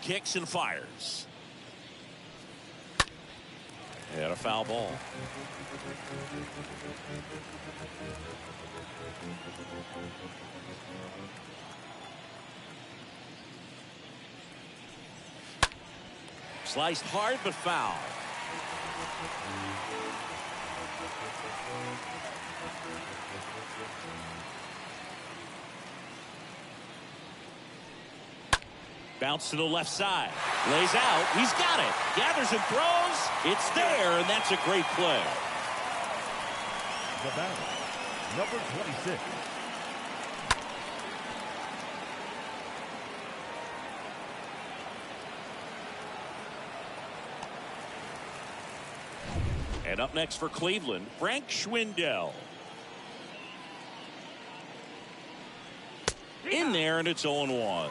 Kicks and fires. And a foul ball. Sliced hard but foul. Bounce to the left side. Lays out. He's got it. Gathers and throws. It's there, and that's a great play. The batter, number 26. And up next for Cleveland, Frank Schwindel. In there, and it's 0-1.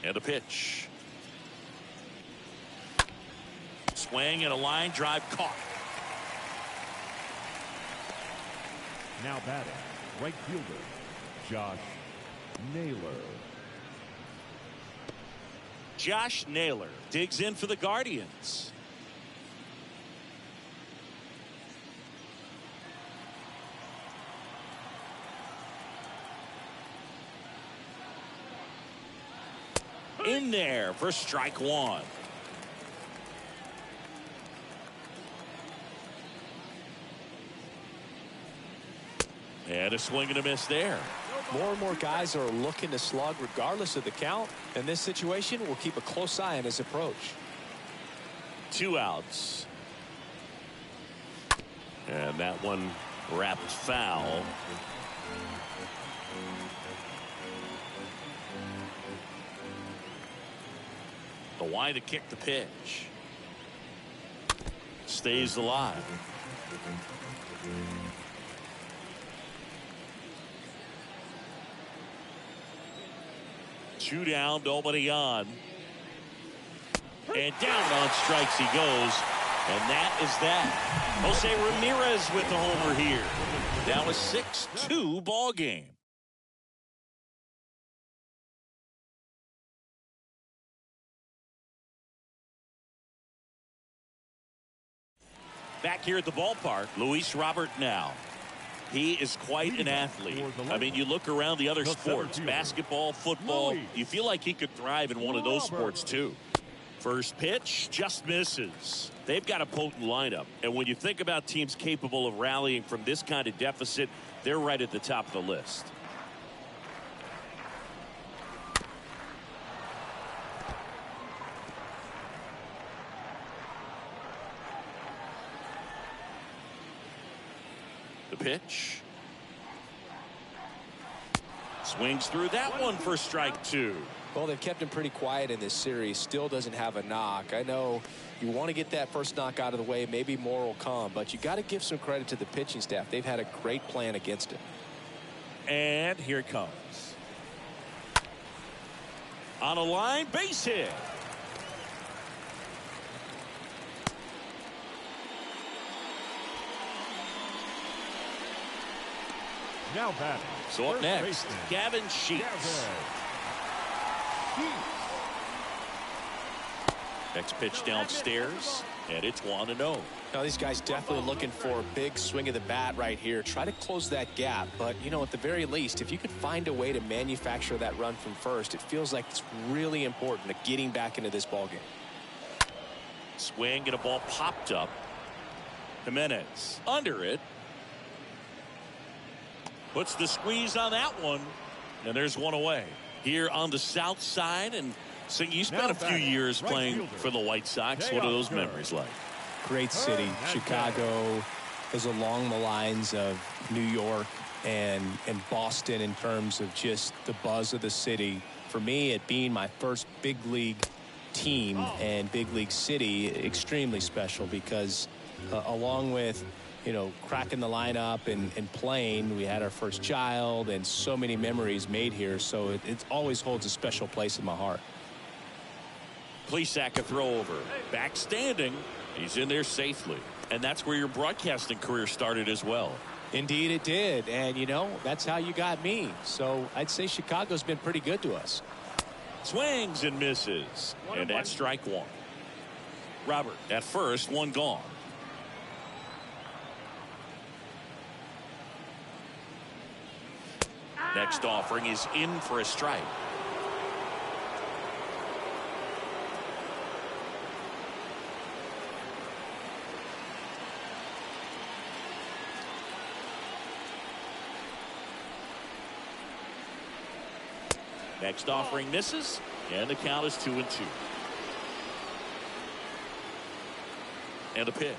And a pitch. Swing and a line drive caught. Now batting, right fielder, Josh Naylor. Josh Naylor digs in for the Guardians. In there for strike one. And a swing and a miss there. More and more guys are looking to slug regardless of the count. In this situation, we'll keep a close eye on his approach. 2 outs. And that one wrapped foul. The wide to kick the pitch. Stays alive. Two down, nobody on. And down on strikes he goes. And that is that. Jose Ramirez with the homer here. Now a 6-2 ball game. Back here at the ballpark, Luis Robert now. He is quite an athlete. I mean, you look around the other sports, basketball, football, you feel like he could thrive in one of those sports too. First pitch just misses. They've got a potent lineup, and when you think about teams capable of rallying from this kind of deficit, they're right at the top of the list. The pitch. Swings through that one for strike two. Well, they've kept him pretty quiet in this series. Still doesn't have a knock. I know you want to get that first knock out of the way. Maybe more will come, but you got to give some credit to the pitching staff. They've had a great plan against him. And here it comes. On a line, base hit. Now batting. So up next, Gavin Sheets. Next pitch downstairs, and it's 1-0. Now these guys definitely looking for a big swing of the bat right here. Try to close that gap, but you know, at the very least, if you could find a way to manufacture that run from first, it feels like it's really important to getting back into this ballgame. Swing and a ball popped up. Jimenez under it. Puts the squeeze on that one, and there's one away. Here on the south side, and so you spent a few years playing for the White Sox. What are those memories like? Great city. Chicago is along the lines of New York and Boston in terms of just the buzz of the city. For me, it being my first big league team and big league city, extremely special because along with, you know, cracking the lineup and playing, we had our first child and so many memories made here. So it always holds a special place in my heart. Plesac a throw over. Back standing. He's in there safely. And that's where your broadcasting career started as well. Indeed it did. And, you know, that's how you got me. So I'd say Chicago's been pretty good to us. Swings and misses. And that's strike one. Robert at first, one gone. Next offering is in for a strike. Next offering misses, and the count is 2-2. And a pitch.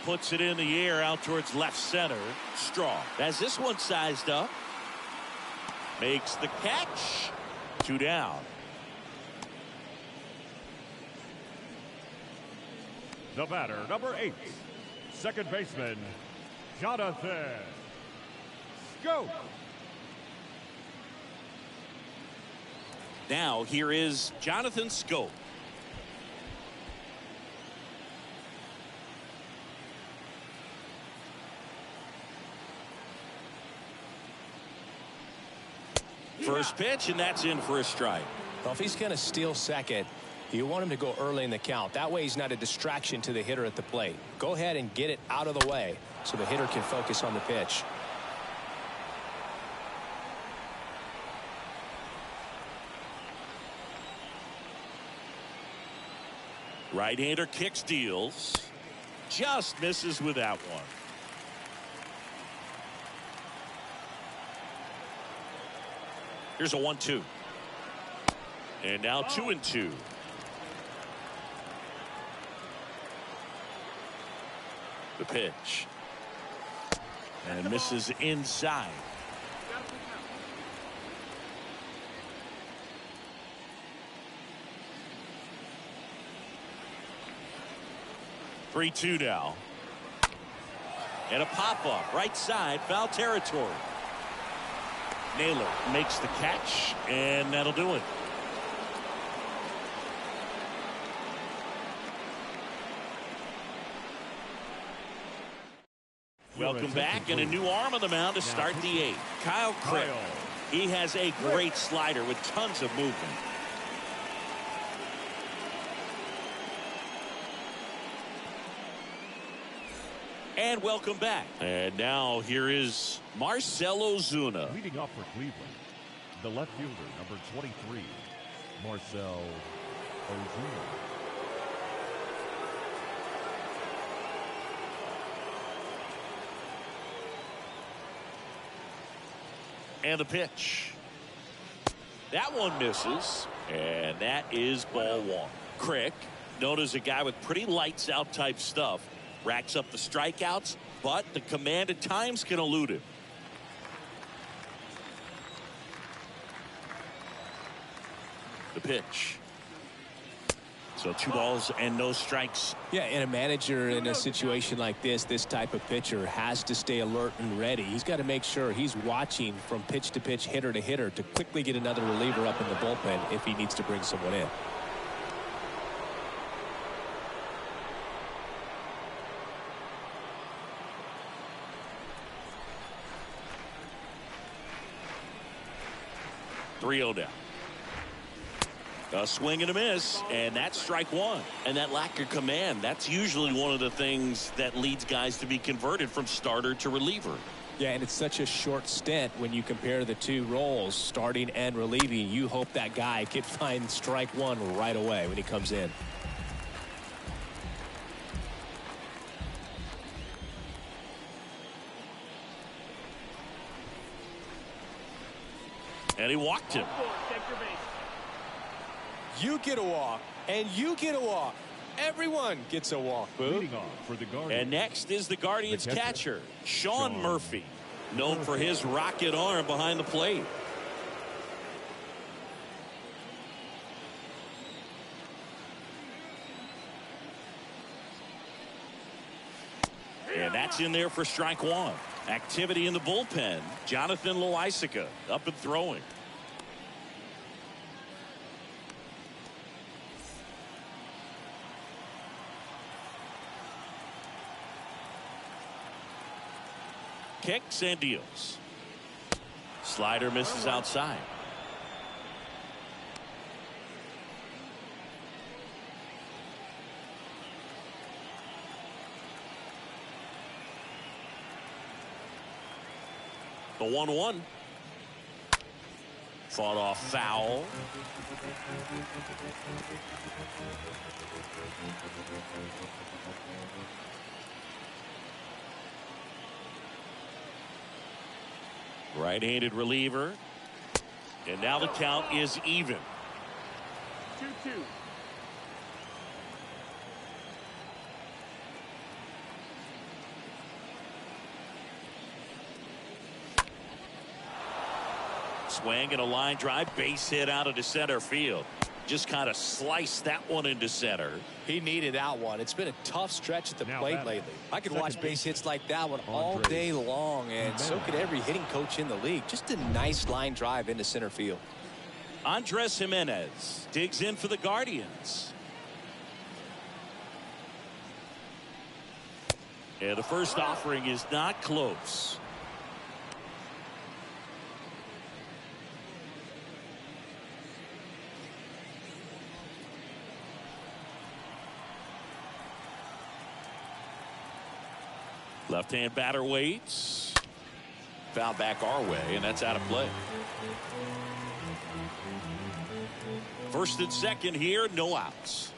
Puts it in the air out towards left center. Strong has this one sized up. Makes the catch. 2 down. The batter, number 8, second baseman, Jonathan Schoop. Now here is Jonathan Schoop. First pitch, and that's in for a strike. Well, if he's going to steal second, you want him to go early in the count. That way he's not a distraction to the hitter at the plate. Go ahead and get it out of the way so the hitter can focus on the pitch. Right-hander kicks, deals. Just misses with that one. Here's a 1-2. And now 2-2. The pitch. And misses inside. 3-2 now. And a pop-up right side, foul territory. Naylor makes the catch, and that'll do it. Welcome back, and a new arm on the mound to start the 8th. Kyle Crick. He has a great slider with tons of movement. And welcome back. And now here is Marcell Ozuna. Leading off for Cleveland, the left fielder, number 23, Marcell Ozuna. And the pitch. That one misses. And that is ball one. Crick, known as a guy with pretty lights out type stuff, racks up the strikeouts, but the command at times can elude him. The pitch. So 2 balls and no strikes. Yeah, and a manager in a situation like this type of pitcher has to stay alert and ready. He's got to make sure he's watching from pitch to pitch, hitter to hitter, to quickly get another reliever up in the bullpen if he needs to bring someone in. .3-0 down. A swing and a miss, and that's strike one. And that lack of command, that's usually one of the things that leads guys to be converted from starter to reliever. Yeah, and it's such a short stint when you compare the two roles, starting and relieving. You hope that guy can find strike one right away when he comes in. And he walked him. You get a walk, and you get a walk. Everyone gets a walk, Boo. Leading off for the Guardians. And next is the Guardians catcher, Sean Sean Murphy, known for his rocket arm behind the plate. And that's in there for strike one. Activity in the bullpen. Jonathan Loaisiga up and throwing. Kicks and deals. Slider misses outside. The 1-1. Fought off foul. Right-handed reliever. And now the count is even. 2-2. Swing and a line drive, base hit out into center field. Just kind of sliced that one into center. He needed that one. It's been a tough stretch at the plate lately. I could watch base hits like that one all day long, and so could every hitting coach in the league. Just a nice line drive into center field. Andres Jimenez digs in for the Guardians. And the first offering is not close. Left-hand batter waits. Foul back our way, and that's out of play. First and second here, no outs.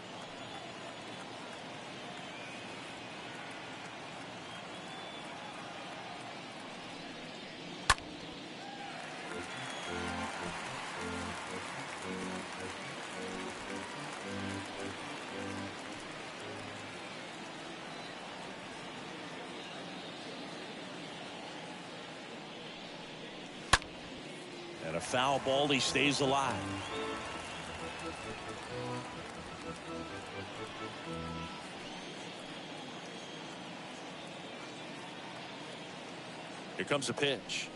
And a foul ball, he stays alive. Here comes a pitch.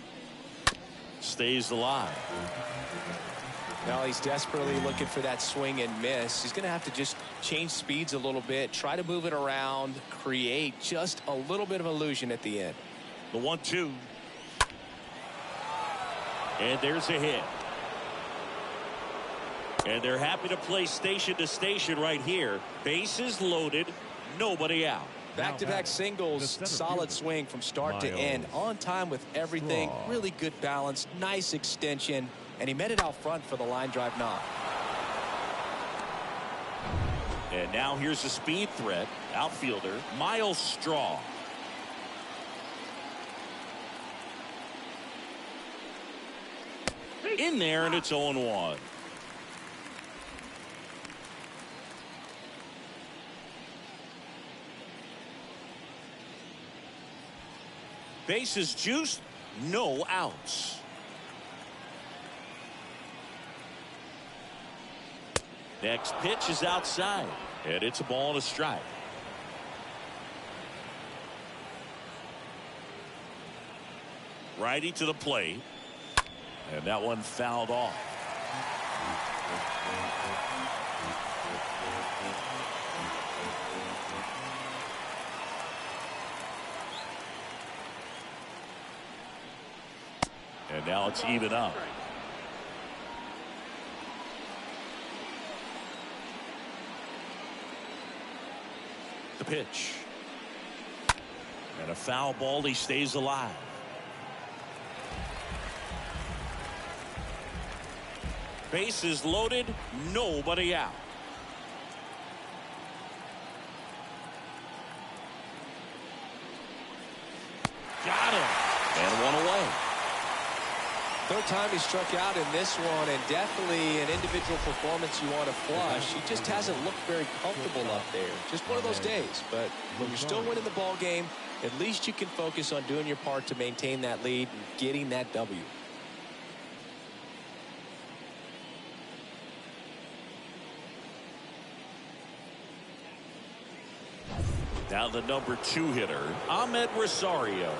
Stays alive. Now he's desperately looking for that swing and miss. He's going to have to just change speeds a little bit, try to move it around, create just a little bit of illusion at the end. The 1-2. And there's a hit. And they're happy to play station to station right here. Bases loaded, nobody out. Back-to-back singles, solid swing from start to end. On time with everything. Really good balance, nice extension, and he met it out front for the line drive knock. And now here's the speed threat, outfielder Miles Straw. In there, and it's 0-1. Bases juiced, no outs. Next pitch is outside, and it's a ball and a strike. Righty to the plate, and that one fouled off. And now it's even up. The pitch. And a foul ball. He stays alive. Bases loaded. Nobody out. Got him. And one away. Third time he struck out in this one, and definitely an individual performance you want to flush. He just hasn't looked very comfortable up there. Just one of those days. But when you're still winning the ball game, at least you can focus on doing your part to maintain that lead and getting that W. Now the number 2 hitter, Ahmed Rosario.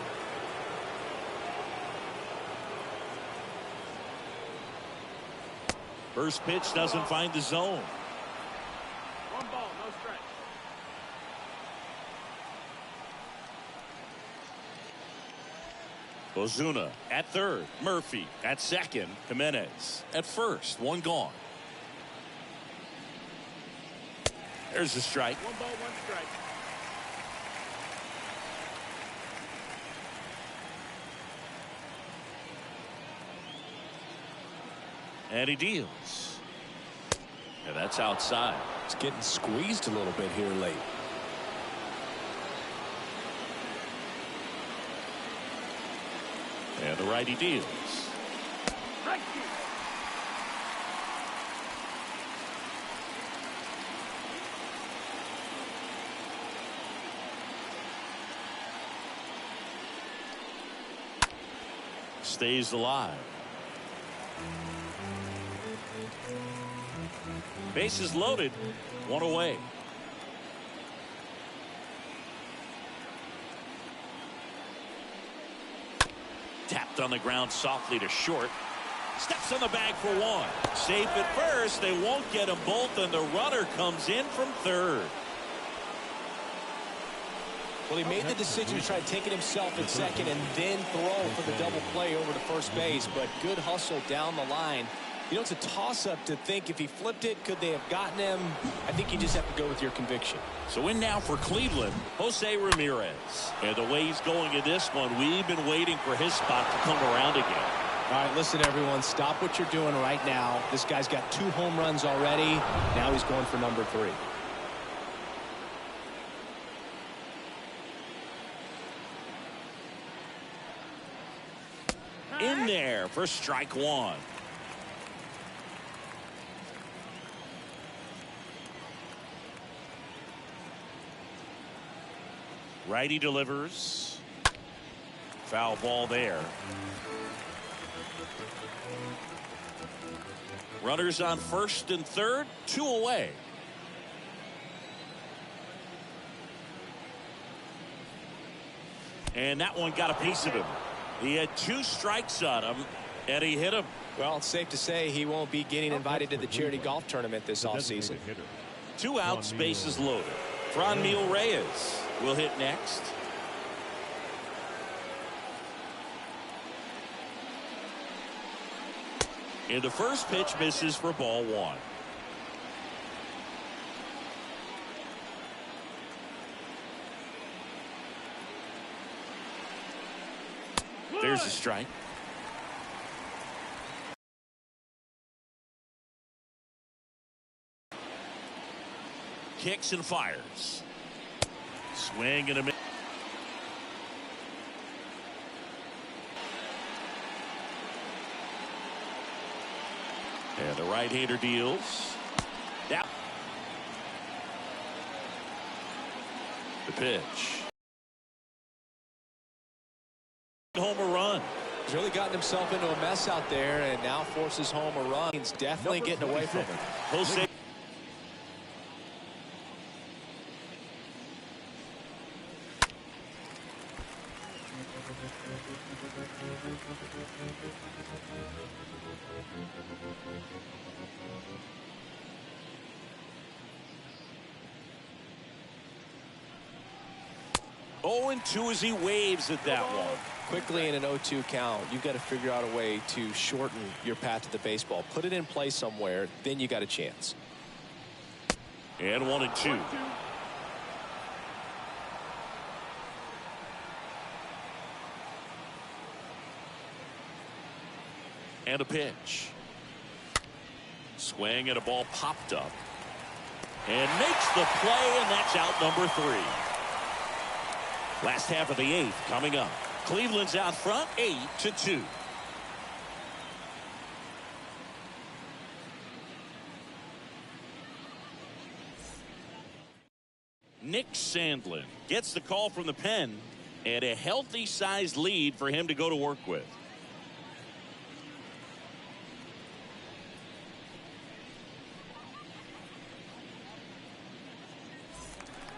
First pitch doesn't find the zone. 1 ball, no strike. Ozuna at third. Murphy at second. Jimenez at first. 1 gone. There's the strike. 1 ball, 1 strike. And he deals. And that's outside. It's getting squeezed a little bit here late. And the righty deals. Strike 2. Stays alive. Bases loaded. 1 away. Tapped on the ground softly to short. Steps on the bag for 1. Safe at first. They won't get them both, and the runner comes in from third. Well, he made the decision to try taking himself at second and then throw for the double play over to first base, but good hustle down the line. You know, it's a toss-up to think if he flipped it, could they have gotten him? I think you just have to go with your conviction. So in now for Cleveland, Jose Ramirez. And the way he's going in this one, we've been waiting for his spot to come around again. All right, listen, everyone. Stop what you're doing right now. This guy's got 2 home runs already. Now he's going for number 3. In there for strike 1. Righty delivers. Foul ball there. Runners on first and third, 2 away. And that one got a piece of him. He had 2 strikes on him, and he hit him. Well, it's safe to say he won't be getting invited to the charity golf tournament this offseason. 2 outs, bases loaded. Franmil Reyes will hit next. And the first pitch misses for ball 1. There's a strike. Kicks and fires. Swing and a miss. And the right-hander deals. Down. The pitch. Homer run. He's really gotten himself into a mess out there and now forces home a run. He's definitely getting away from it. Jose. Oh, and 2 as he waves at that one. Quickly in an 0-2 count, you've got to figure out a way to shorten your path to the baseball. Put it in play somewhere, then you got a chance. And 1 and 2. And a pitch. Swing and a ball popped up. And makes the play, and that's out number 3. Last half of the 8th coming up. Cleveland's out front 8-2. Nick Sandlin gets the call from the pen, and a healthy sized lead for him to go to work with.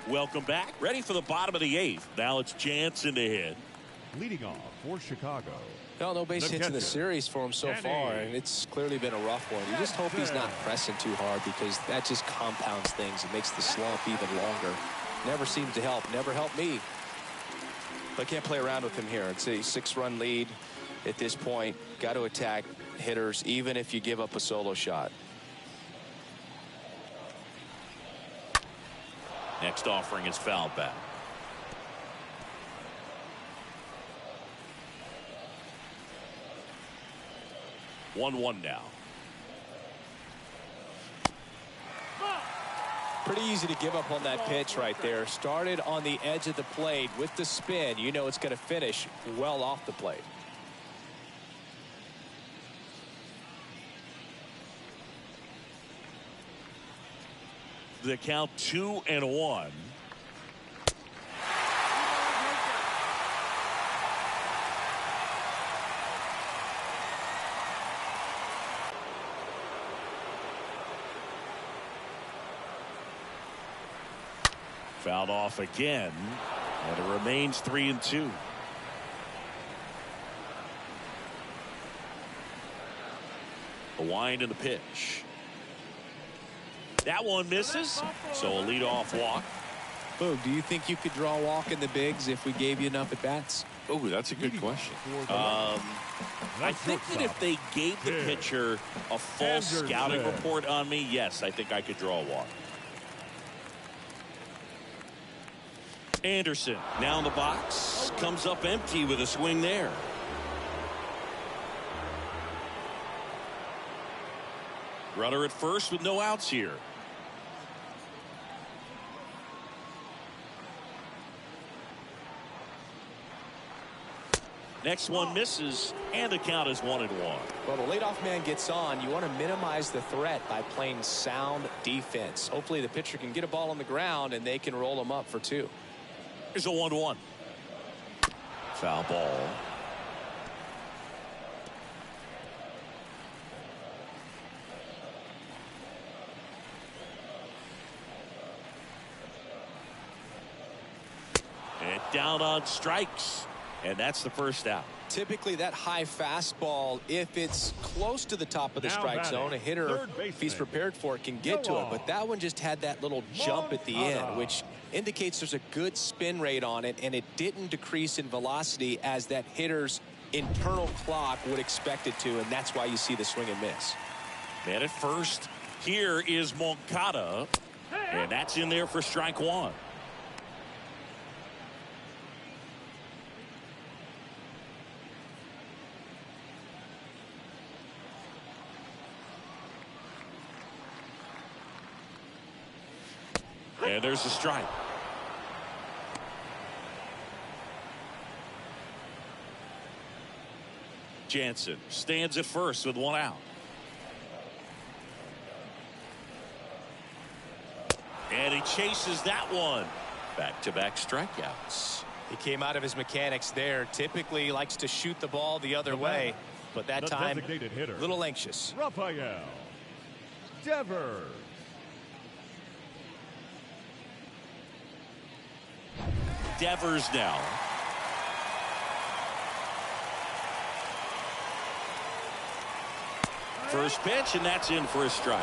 Welcome back. Ready for the bottom of the 8th. Now it's Jansen to hit. Leading off for Chicago. Well, no base hits in the series for him so far, and it's clearly been a rough one. You just hope he's not pressing too hard because that just compounds things. It makes the slump even longer. Never seems to help. Never helped me. But I can't play around with him here. It's a 6-run lead at this point. Got to attack hitters even if you give up a solo shot. Next offering is fouled back. One now. Pretty easy to give up on that pitch right there. Started on the edge of the plate with the spin. You know it's going to finish well off the plate. The count 2-1. Fouled off again, and it remains 3-2. The wind and the pitch. That one misses, so a leadoff walk. Boog, do you think you could draw a walk in the bigs if we gave you enough at bats? Oh, that's a good question. I think that if they gave the pitcher a full scouting report on me, yes, I think I could draw a walk. Anderson now in the box, comes up empty with a swing there. Runner at first with no outs here. Next one misses, and the count is 1-1. Well, the leadoff man gets on. You want to minimize the threat by playing sound defense. Hopefully the pitcher can get a ball on the ground and they can roll him up for 2. Here's a 1-1. Foul ball. And down on strikes. And that's the first out. Typically that high fastball, if it's close to the top of the strike zone, a hitter, if he's prepared for it, can get to it. But that one just had that little jump at the end, which indicates there's a good spin rate on it, and it didn't decrease in velocity as that hitter's internal clock would expect it to, and that's why you see the swing and miss. Man at first, here is Moncada, and that's in there for strike 1. And there's a strike. Jansen stands at first with one out. And he chases that one. Back-to-back strikeouts. He came out of his mechanics there. Typically likes to shoot the ball the other way, but that time a little anxious. Rafael Devers. Devers now. First pitch, and that's in for a strike.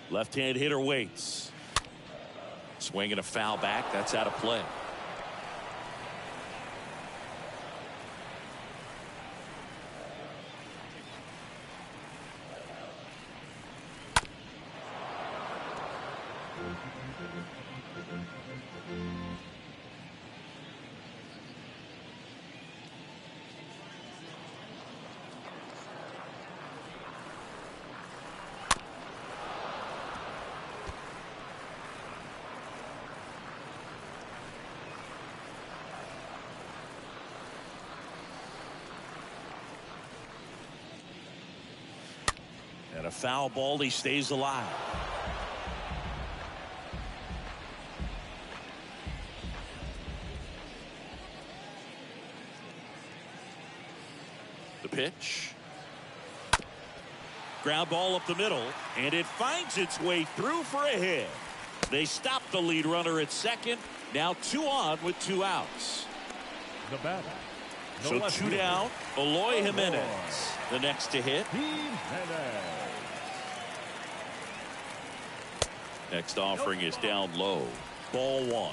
Left-hand hitter waits. Swinging a foul back. That's out of play. And a foul ball, he stays alive. The pitch. Ground ball up the middle, and it finds its way through for a hit. They stop the lead runner at second. Now 2 on with 2 outs. The batter. So 2 down. Eloy Jimenez, the next to hit. Next offering is down low. Ball 1. 1-0.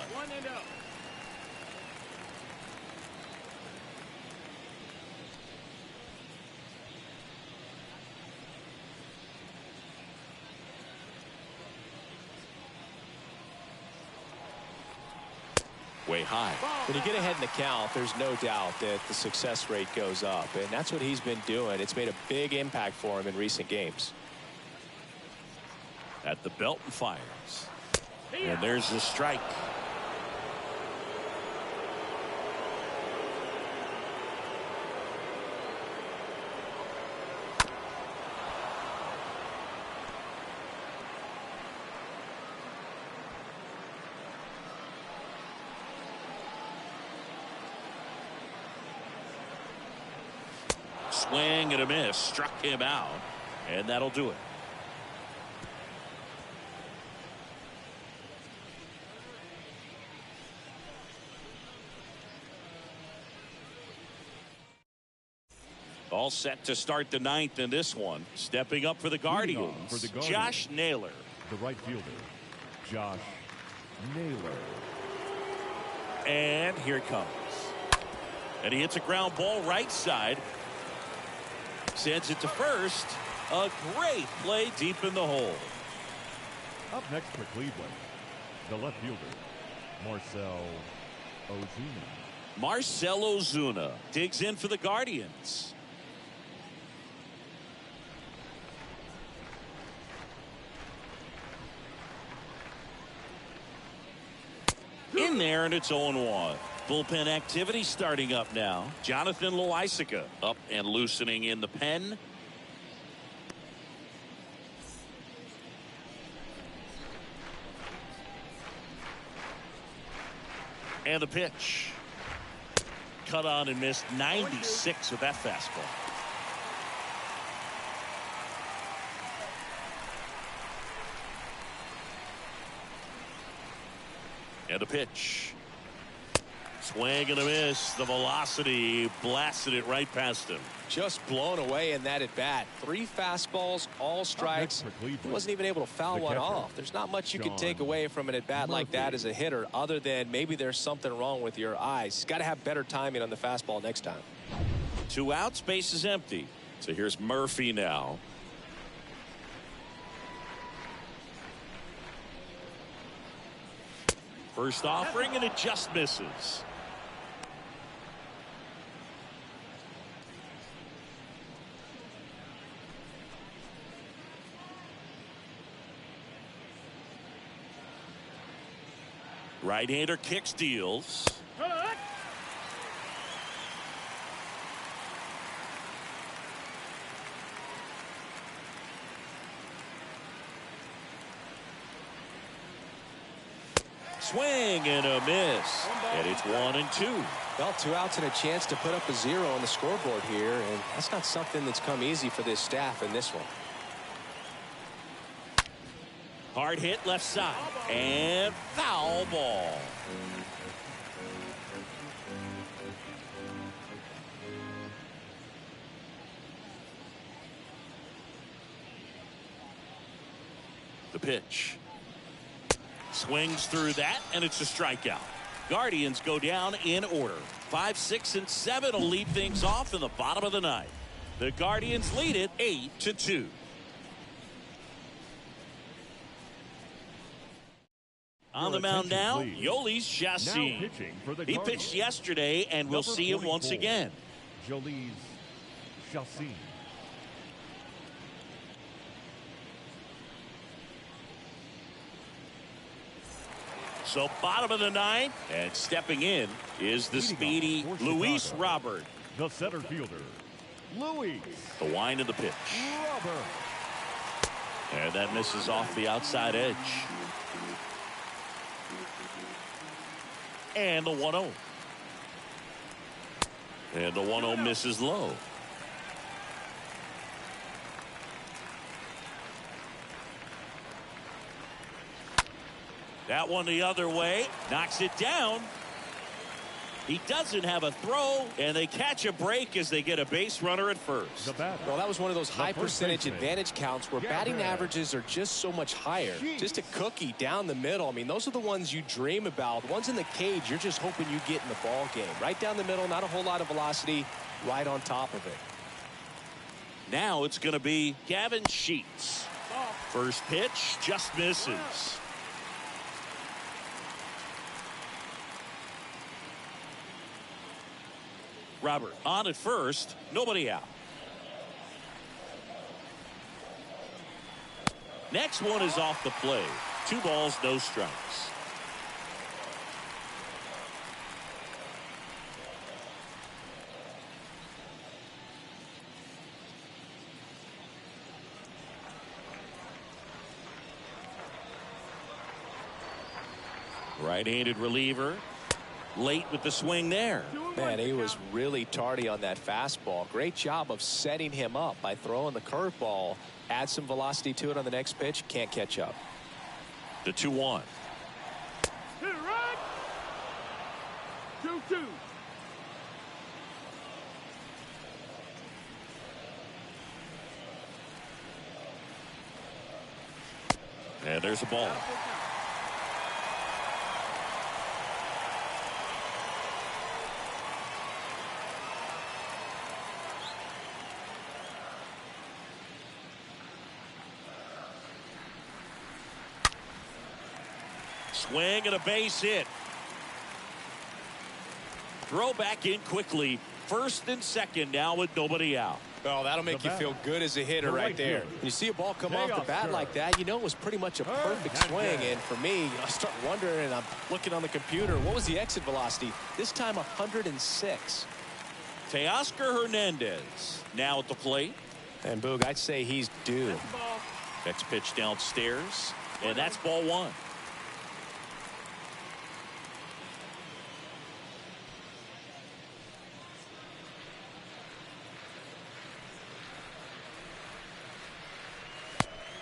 Way high. When you get ahead in the count, there's no doubt that the success rate goes up, and that's what he's been doing. It's made a big impact for him in recent games. At the belt and fires. And there's the strike. Swing and a miss. Struck him out. And that'll do it. All set to start the 9th in this one. Stepping up for the Guardians, Josh Naylor. The right fielder, Josh Naylor. And here it comes. And he hits a ground ball right side. Sends it to first. A great play deep in the hole. Up next for Cleveland, the left fielder, Marcell Ozuna. Marcell Ozuna digs in for the Guardians. In there, and it's 0-1. Bullpen activity starting up now. Jonathan Loaisiga up and loosening in the pen. And the pitch. Cut on and missed. 96 with that fastball. And a pitch. Swing and a miss. The velocity blasted it right past him. Just blown away in that at bat. 3 fastballs, all strikes. He wasn't even able to foul one off. There's not much you can take away from an at bat like that as a hitter, other than maybe there's something wrong with your eyes. He's got to have better timing on the fastball next time. 2 outs, base is empty. So here's Murphy now. First offering, and it just misses. Right-hander kicks, deals. Swing and a miss. And it's 1-2. Well, 2 outs and a chance to put up a 0 on the scoreboard here, and that's not something that's come easy for this staff in this one. Hard hit left side. And foul ball. The pitch. Swings through that, and it's a strikeout. Guardians go down in order. 5, 6, and 7 will lead things off in the bottom of the ninth. The Guardians lead it 8-2. On the mound now, Yolis Chassin. He pitched yesterday, and we'll see him once again. Yolis Chassin. So bottom of the ninth, and stepping in is the speedy Luis Robert. The center fielder, Luis. The wind of the pitch. Robert. And that misses off the outside edge. And the 1-0. And the 1-0 misses low. That one the other way. Knocks it down. He doesn't have a throw, and they catch a break as they get a base runner at first. Well, that was one of those high percentage advantage counts where batting averages are just so much higher. Just a cookie down the middle. I mean, those are the ones you dream about. The ones in the cage, you're just hoping you get in the ball game. Right down the middle, not a whole lot of velocity, right on top of it. Now it's going to be Gavin Sheets. First pitch just misses. Robert on at first, nobody out. Next one is off the plate. 2 balls, no strikes. Right-handed reliever. Late with the swing there. Man, he was really tardy on that fastball. Great job of setting him up by throwing the curveball. Add some velocity to it on the next pitch. Can't catch up. The 2-1. 2-2. And there's a ball. Swing and a base hit. Throw back in quickly. First and second now with nobody out. Oh, that'll make you feel good as a hitter right there. When you see a ball come off the bat like that, you know it was pretty much a perfect swing. And for me, I start wondering, and I'm looking on the computer, what was the exit velocity? This time 106. Teoscar Hernandez now at the plate. And Boog, I'd say he's due. Next pitch downstairs, and that's ball 1.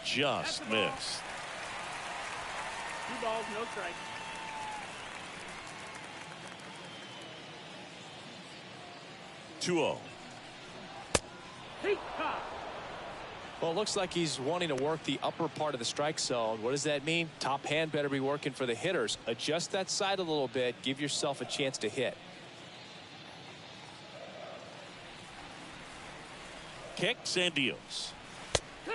Just missed. 2 balls, no strikes. Two-0. Well, it looks like he's wanting to work the upper part of the strike zone. What does that mean? Top hand better be working for the hitters. Adjust that side a little bit. Give yourself a chance to hit. Kicks and deals. 2-2.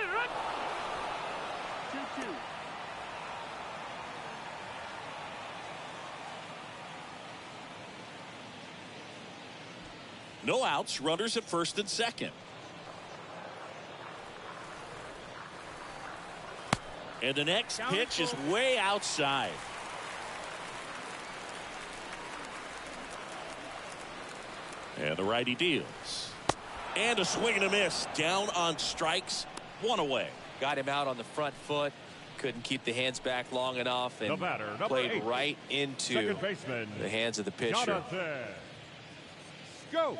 No outs, runners at first and second. And the next pitch is way outside. And the righty deals. And a swing and a miss. Down on strikes. One away. Got him out on the front foot. Couldn't keep the hands back long enough and played 8, right into the hands of the pitcher. Jonathan. Go.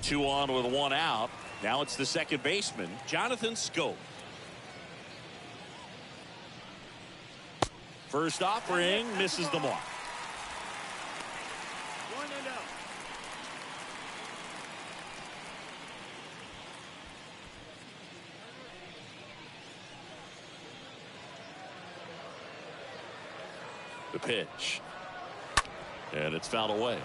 2 on with 1 out. Now it's the second baseman, Jonathan Scope. First offering misses the mark. 1-0. The pitch. And it's fouled away.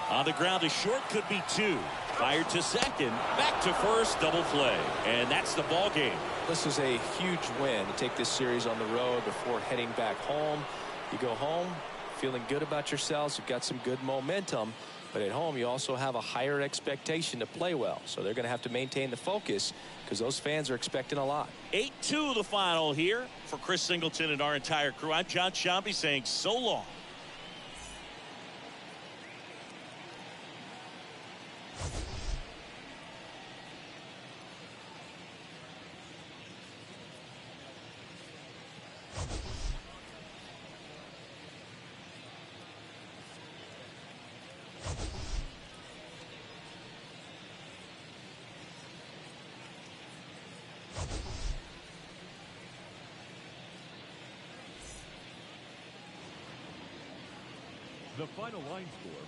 On the ground to short, could be 2. Fired to second, back to first, double play. And that's the ball game. This is a huge win to take this series on the road before heading back home. You go home feeling good about yourselves. You've got some good momentum. But at home, you also have a higher expectation to play well. So they're going to have to maintain the focus because those fans are expecting a lot. 8-2 the final here. For Chris Singleton and our entire crew, I'm John Sciambi saying so long. The final line score